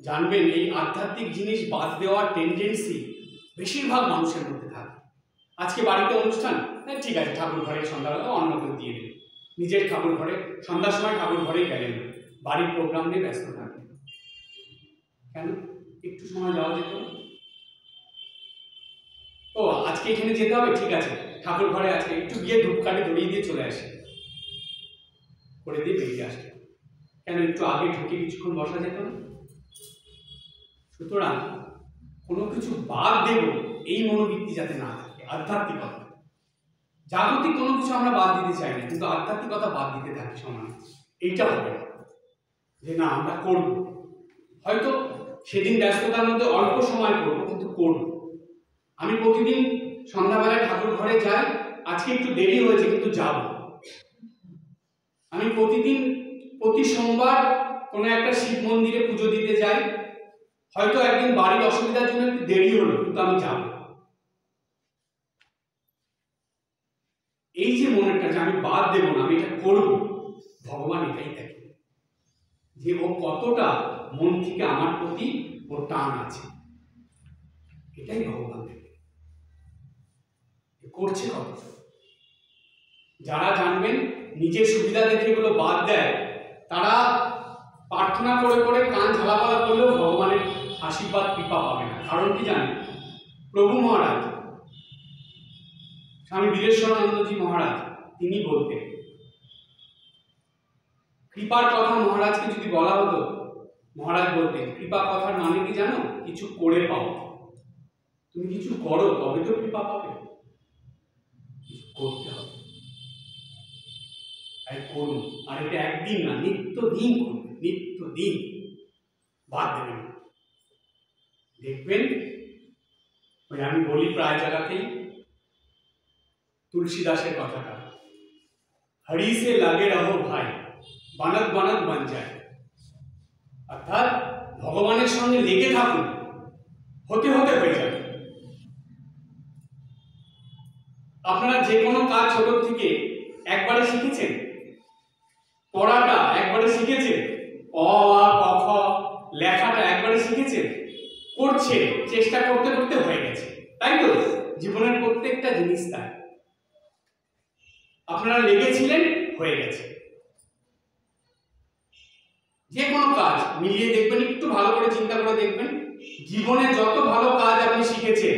জানবেন এই আধ্যাত্মিক জিনিস বাদ দেওয়ার টেন্ডেন্সি বেশিরভাগ মানুষের মধ্যে থাকে। আজকে বাড়িতে অনুষ্ঠান, ঠিক আছে, ঠাকুর ঘরে সন্ধ্যাবেলা অন্য কেউ দিয়ে দেবে, নিজের ঠাকুর ঘরে সন্ধ্যার সময় ঠাকুর ঘরেই গেলেন, বাড়ির প্রোগ্রাম নিয়ে ব্যস্ত থাকবেন। কেন? একটু সময় যাওয়া যেত। ও আজকে এখানে যেতে হবে, ঠিক আছে, ঠাকুর ঘরে আছে, একটু গিয়ে ধূপকাঠি ধরিয়ে দিয়ে চলে আসে, করে দিয়ে বেরিয়ে আসে। কেন? একটু আগে ঢুকে কিছুক্ষণ বসা যেত না? সুতরাং কোনো কিছু বাদ দেব এই মনোবৃত্তি যাতে না থাকে। আধ্যাত্মিকতা, জাগতিক কোনো কিছু আমরা বাদ দিতে চাই না, কিন্তু আধ্যাত্মিকতা বাদ দিতে থাকি সমানে। এইটা হবে না যে না আমরা করব, হয়তো সেদিন ব্যস্ততার মধ্যে অল্প সময় করবো, কিন্তু করব। আমি প্রতিদিন সন্ধ্যাবেলায় ঠাকুর ঘরে যাই, আজকে একটু দেরি হয়েছে কিন্তু যাব। আমি প্রতি সোমবার কোনো একটা শিব মন্দিরে পুজো দিতে যাই, হয়তো একদিন বাড়ির অসুবিধার জন্য একটু দেরি হলো, কিন্তু আমি যাব। এই যে মনেরটা যে আমি বাদ দেব না, আমি এটা করব, ভগবান এটাই দেখে যে ও কতটা মন থেকে আমার প্রতি ওর টান আছে। এটাই ভগবান দেখে করছে কত। যারা জানবেন নিজের সুবিধা দেখে এগুলো বাদ দেয়, তারা প্রার্থনা করে করে কান ঝালাপালা করলেও ভগবানের আশীর্বাদ কৃপা পাবে না। কারণ কি জানেন? প্রভু মহারাজ স্বামী বীরেশ্বরানন্দজি মহারাজ তিনি বলতেন, কৃপার কথা মহারাজকে যদি বলা হতো, মহারাজ বলতেন কৃপা কথার মানে কি জানো? কিছু করে পাও। তুমি কিছু করো তবে তো কৃপা পাবে, কিছু করতে হবে। তাই করুন। আর এটা একদিন না, নিত্যদিন করুন, নিত্যদিন বাদ দেবেন। দেখবেন ওই আমি বলি প্রায় জায়গাতেই তুলসীদাসের কথাটা, হরি সে লাগে রহো ভাই, বানাত বানাত বান যায়। অর্থাৎ ভগবানের সঙ্গে লেগে থাকুন, হতে হতে হয়ে যাবে। আপনারা যে কোনো কাজ ছোট থেকে একবারে শিখেছেন, পড়াটা একবারে শিখেছেন, অ আ ক খ লেখাটা একবারে শিখেছেন, করছেন, চেষ্টা করতে করতে হয়ে গেছে, তাই তো? জীবনের প্রত্যেকটা জিনিস তাই, আপনারা লেগেছিলেন, হয়ে গেছে। যে কোনো কাজ মিলিয়ে দেখবেন, একটু ভালো করে চিন্তা করে দেখবেন, জীবনে যত ভালো কাজ আপনি শিখেছেন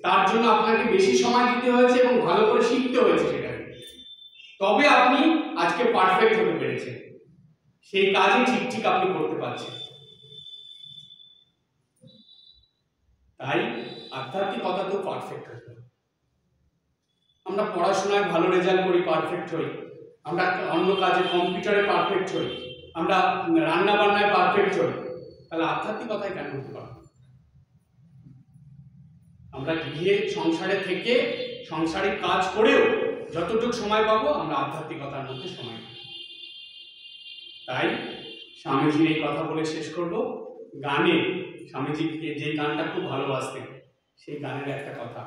তার জন্য আপনাকে বেশি সময় দিতে হয়েছে এবং ভালো করে শিখতে হয়েছে সেটাকে, তবে আপনি আজকে পারফেক্ট হতে পেরেছেন, সেই কাজই ঠিক ঠিক আপনি করতে পারছেন। তাই আধ্যাত্মিকতা তো পারফেক্ট হতে হবে। আমরা পড়াশোনায় ভালো রেজাল্ট করি, পারফেক্ট হই, আমরা অন্য কাজে কম্পিউটারে পারফেক্ট হই, আমরা রান্না বান্নায় পারফেক্ট হই, তাহলে আধ্যাত্মিকতায় কেন হতে পারবো? আমরা গৃহে সংসারে থেকে সংসারিক কাজ করেও যতটুকু সময় পাবো আমরা আধ্যাত্মিকতার মধ্যে সময় পাবো। তাই স্বামীজির এই কথা বলে শেষ করব। গানে স্বামীজিকে যে গানটা খুব ভালোবাসতেন, সেই গানের একটা কথা,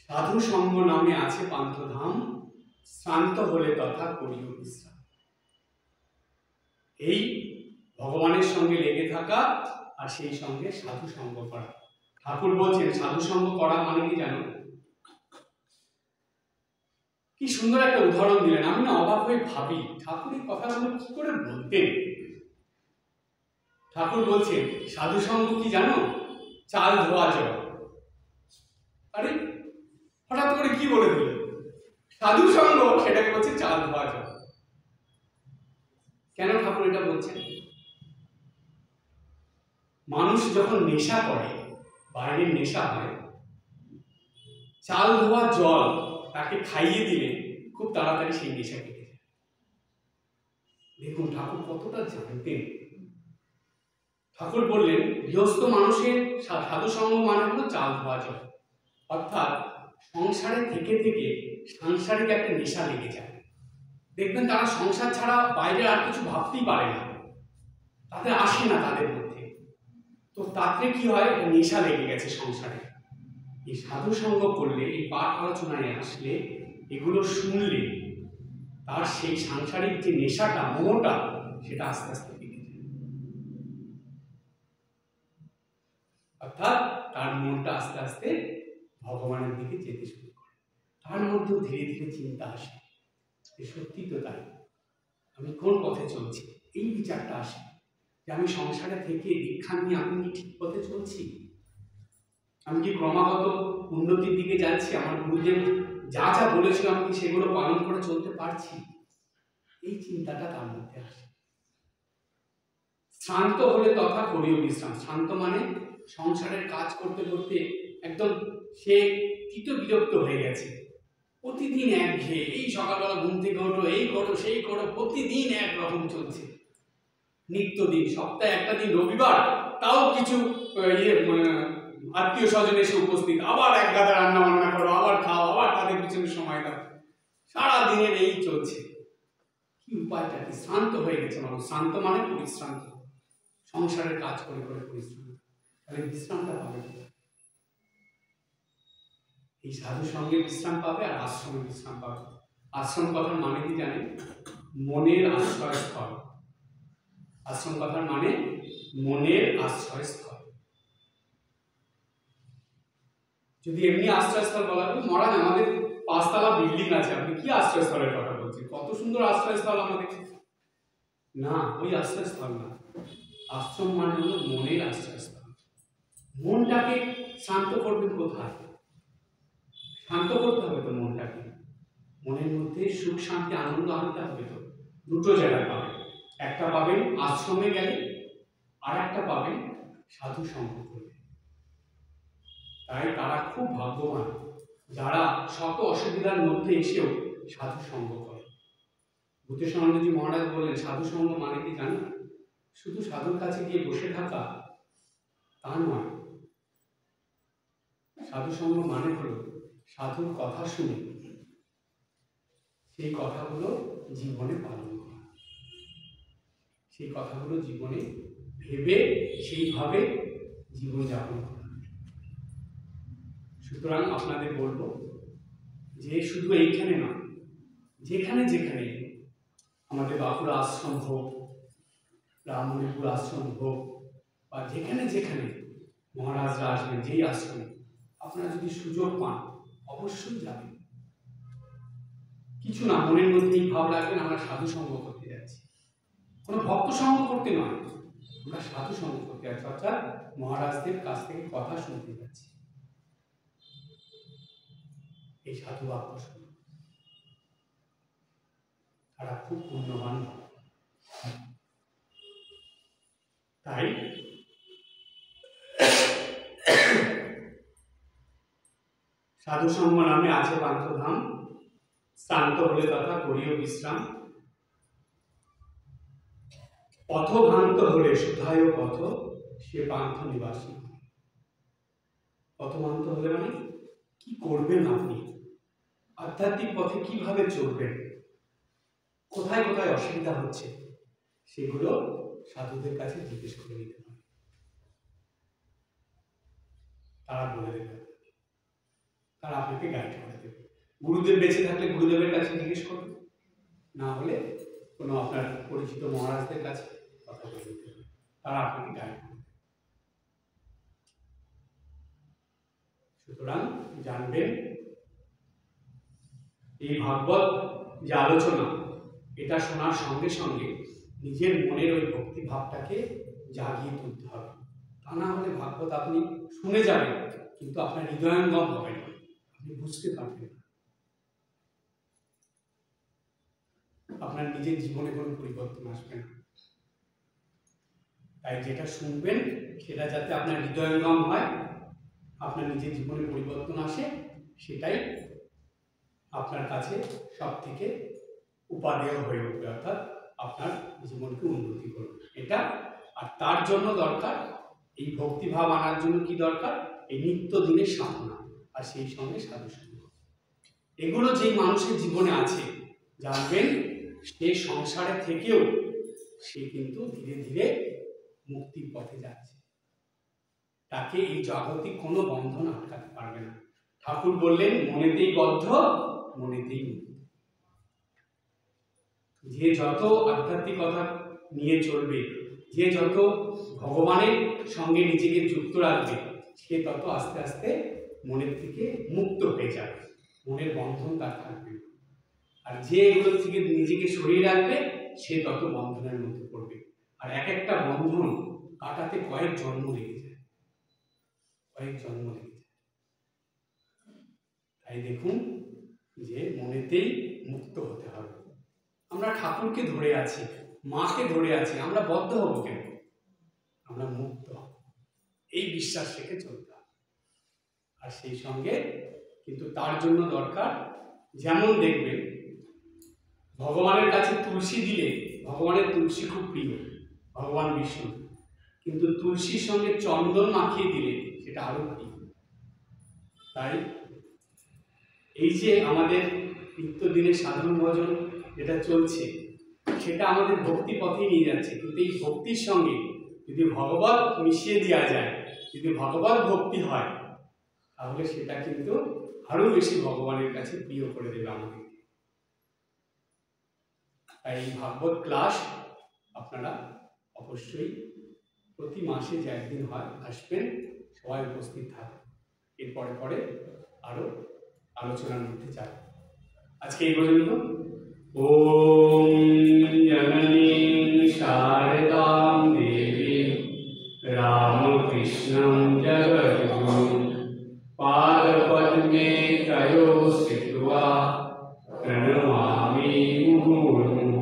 সাধু সঙ্গ নামে আছে পান্থধাম, শ্রান্ত হলে তথা করিও বিশ্রাম। এই ভগবানের সঙ্গে লেগে থাকা আর সেই সঙ্গে সাধু সঙ্গ করা। ঠাকুর বলছেন সাধু সঙ্গ করা মানে কি জানো? কি সুন্দর একটা উদাহরণ দিলেন, আমি না অবাক হয়ে ভাবি ঠাকুর এই কথাগুলো কি করে বলতেন। ঠাকুর বলছেন সাধু সঙ্গ কি জানো? চাল ধোয়া জল। আরে হঠাৎ করে কি বলে দিল? সাধু সঙ্গ সেটাকে বলছে চাল ধোয়া জল। কেন ঠাকুর এটা বলছেন? মানুষ যখন নেশা করে, বাইরের নেশা হয়, চাল ধোয়া জল তাকে খাইয়ে দিলে খুব তাড়াতাড়ি সেই নেশা কেটে যায়। দেখুন ঠাকুর কতটা জানতেন। ঠাকুর বললেন গৃহস্থ মানুষের সাধু সঙ্গ মানে হলো চাল ধোয়া জল, অর্থাৎ সংসারে থেকে থেকে সাংসারিক একটা নেশা লেগে যায়। দেখবেন তারা সংসার ছাড়া বাইরে আর কিছু ভাবতেই পারে না, তাদের আসে না তাদের মধ্যে। তো তাতে কি হয়, নেশা লেগে গেছে সংসারে। এই সাধু সঙ্গ করলে, এই পাঠ আলোচনায় আসলে, এগুলো শুনলে তার সেই সাংসারিক যে নেশাটা, মোহটা, সেটা আস্তে আস্তে কেটে যায়। অর্থাৎ তার মনটা আস্তে আস্তে ভগবানের দিকে যেতে শুরু করে। তার মধ্যেও ধীরে ধীরে চিন্তা আসে, সত্যি তো তাই, আমি কোন পথে চলছি, এই বিচারটা আসে যে আমি সংসারে থেকে দীক্ষা নিয়ে আমি কি ঠিক পথে চলছি, আমি কি ক্রমাগত উন্নতির দিকে যাচ্ছি, আমার গুরুদেব যা যা বলেছিল আমি কি সেগুলো পালন করে চলতে পারছি, এই চিন্তাটা তার মধ্যে আসে। শ্রান্ত হলে তথা করিও বিশ্রাম। শ্রান্ত মানে সংসারের কাজ করতে করতে একদম সে বিরক্ত হয়ে গেছে, প্রতিদিন একঘেয়ে, এই সকালবেলা ঘুম থেকে ওঠো, এই করো সেই করো, প্রতিদিন একরকম চলছে, নিত্যদিন। সপ্তাহে একটা দিন রবিবার, তাও কিছু আত্মীয় স্বজন এসে উপস্থিত, আবার এক গাদা রান্না বান্না করো, আবার খাও, আবার তাদের পিছনে সময় দাও, সারাদিনের এই চলছে। কি উপায়টা কি? শ্রান্ত হয়ে গেছে মানুষ। শ্রান্ত মানে পরিশ্রান্ত, সংসারের কাজ করে করে পরিশ্রান্ত। তাহলে বিশ্রামটা পাবে কি? এই সাধু সঙ্গে বিশ্রাম পাবে আর আশ্রমে বিশ্রাম পাবে। আশ্রম কথার মানে কি জানেন? মনের আশ্রয়স্থল। আশ্রম কথার মানে মনের আশ্রয়স্থল। যদি এমনি আশ্রয়স্থল বলা হয়, মহারাজ আমাদের 5 তলা বিল্ডিং আছে, আপনি কি আশ্রয়স্থলের কথা বলছেন? কত সুন্দর আশ্রয়স্থল আমাদের। না, ওই আশ্রয়স্থল না। আশ্রম মানে হলো মনের আশ্রয়স্থল। মনটাকে শান্ত করবেন কোথায়? শান্ত করতে হবে তো মনটাকে, মনের মধ্যে সুখ শান্তি আনন্দ আনতে হবে তো। দুটো জায়গায় পাবেন, একটা পাবেন আশ্রমে গেলে, আর একটা পাবেন সাধু সঙ্গ করলে। তাই তারা খুব ভাগ্যবান যারা শত অসুবিধার মধ্যে এসেও সাধু সঙ্গ করে। ভূতেশানন্দজি মহারাজ বললেন সাধু সঙ্গ মানে কি জানো? শুধু সাধুর কাছে গিয়ে বসে থাকা তা নয়। সাধু সঙ্গ মানে হলো সাধুর কথা শুনে সেই কথাগুলো জীবনে পালন করা, সেই কথাগুলো জীবনে ভেবে সেইভাবে জীবনযাপন করা। সুতরাং আপনাদের বলবো যে শুধু এইখানে নয়, যেখানে যেখানে আমাদের বাঁকুড়া আশ্রম হোক, রামমণিপুর আশ্রম হোক, বা যেখানে যেখানে মহারাজরা আসবেন, যেই আশ্রমে আপনারা যদি সুযোগ পান অবশ্যই যাবেন। কিছু না, মনের মধ্যে এই ভাব রাখবেন আমরা সাধু সঙ্গ করতে যাচ্ছি, কোনো ভক্ত সঙ্গ করতে নয়, আমরা সাধু সঙ্গ করতে যাচ্ছি, অর্থাৎ মহারাজদের কাছ থেকে কথা শুনতে যাচ্ছি। এই সাধু বাক্য শুনে তারা খুব পুণ্যবান। তাই সাধু সঙ্গ নামে আছে পান্থধাম, শান্ত হলে তথা করিও বিশ্রাম। পথভ্রান্ত হলে শুধায় পথ, সে পান্থ নিবাসী। পথভ্রান্ত হলে মানে কি করবেন আপনি, আধ্যাত্মিক পথে কিভাবে চলবেন, কোথায় কোথায় অসুবিধা হচ্ছে, সেগুলো সাধুদের কাছে জিজ্ঞেস করে নিতে হবে, তারা বলে দেবে, তারা আপনাকে গাইড করে দেবে। গুরুদেব বেঁচে থাকলে গুরুদেবের কাছে জিজ্ঞেস করবে, না হলে কোনো আপনার পরিচিত মহারাজদের কাছে কথা বলে দিতে হবে, তারা আপনাকে গাইড করবে। সুতরাং জানবেন এই ভাগবত যে আলোচনা, এটা শোনার সঙ্গে সঙ্গে নিজের মনের ওই ভক্তি ভাবটাকে জাগিয়ে তুলতে হবে। তা না হলে ভাগবত আপনি শুনে যাবেন কিন্তু আপনার হৃদয়ঙ্গম হবে না, আপনি বুঝতে পারবেন না, আপনার নিজের জীবনে কোনো পরিবর্তন আসবে না। তাই যেটা শুনবেন সেটা যাতে আপনার হৃদয়ঙ্গম হয়, আপনার নিজের জীবনে পরিবর্তন আসে, সেটাই আপনার কাছে সব থেকে উপাদেয় হয়ে উঠবে, অর্থাৎ আপনার জীবনকে উন্নতি করবে এটা। আর তার জন্য দরকার এই ভক্তিভাব আনার জন্য কি দরকার, এই নিত্য দিনের সাধনা, আর সেই সঙ্গে সাধু সঙ্গ। এগুলো যেই মানুষের জীবনে আছে জানবেন সে সংসারে থেকেও সে কিন্তু ধীরে ধীরে মুক্তির পথে যাচ্ছে, তাকে এই জাগতিক কোনো বন্ধন আটকাতে পারবে না। ঠাকুর বললেন মনেতেই বদ্ধ মনেতেই মুক্ত। যে যত আধ্যাত্মিকতা নিয়ে চলবে, যে যত ভগবানের সঙ্গে নিজেকে যুক্ত রাখবে, সে তত আস্তে আস্তে মনের থেকে মুক্ত হয়ে যাবে, মনের বন্ধন তার থাকবে। আর যে এগুলো থেকে নিজেকে সরিয়ে রাখবে সে তত বন্ধনের মধ্যে পড়বে। আর এক একটা বন্ধন কাটাতে কয়েক জন্ম লেগে যায়, কয়েক জন্ম লেগে যায়। তাই দেখুন যে মনেতেই মুক্ত হতে হবে। আমরা ঠাকুরকে ধরে আছি, মাকে ধরে আছি, আমরা বদ্ধ হব কেন? আমরা মুক্ত হব, এই বিশ্বাস রেখে চলতে হবে। আর সেই সঙ্গে কিন্তু তার জন্য দরকার, যেমন দেখবেন ভগবানের কাছে তুলসী দিলে, ভগবানের তুলসী খুব প্রিয় ভগবান বিষ্ণু, কিন্তু তুলসীর সঙ্গে চন্দন মাখিয়ে দিলে সেটা আরো প্রিয়। তাই এই যে আমাদের নিত্যদিনের সাধারণ ভজন যেটা চলছে সেটা আমাদের ভক্তি পথে নিয়ে যাচ্ছে, কিন্তু এই ভক্তির সঙ্গে যদি ভগবত মিশিয়ে দেওয়া যায়, যদি ভগবত ভক্তি হয়, তাহলে সেটা কিন্তু আরো বেশি ভগবানের কাছে প্রিয় করে দেবে আমাদের। তাই এই ভাগবত ক্লাস আপনারা অবশ্যই প্রতি মাসে যে একদিন হয় আসবেন, সবাই উপস্থিত থাকবেন। এরপরে পরে আরো আলোচনার মধ্যে যাবে। আজকে এই পর্যন্ত। ওম জননী শারদাং দেবী রামকৃষ্ণং জগদ্গুরুং পাদপদ্মে ত্রয়ো শ্রিত্বা প্রণমামি মুহুর্মুহুঃ।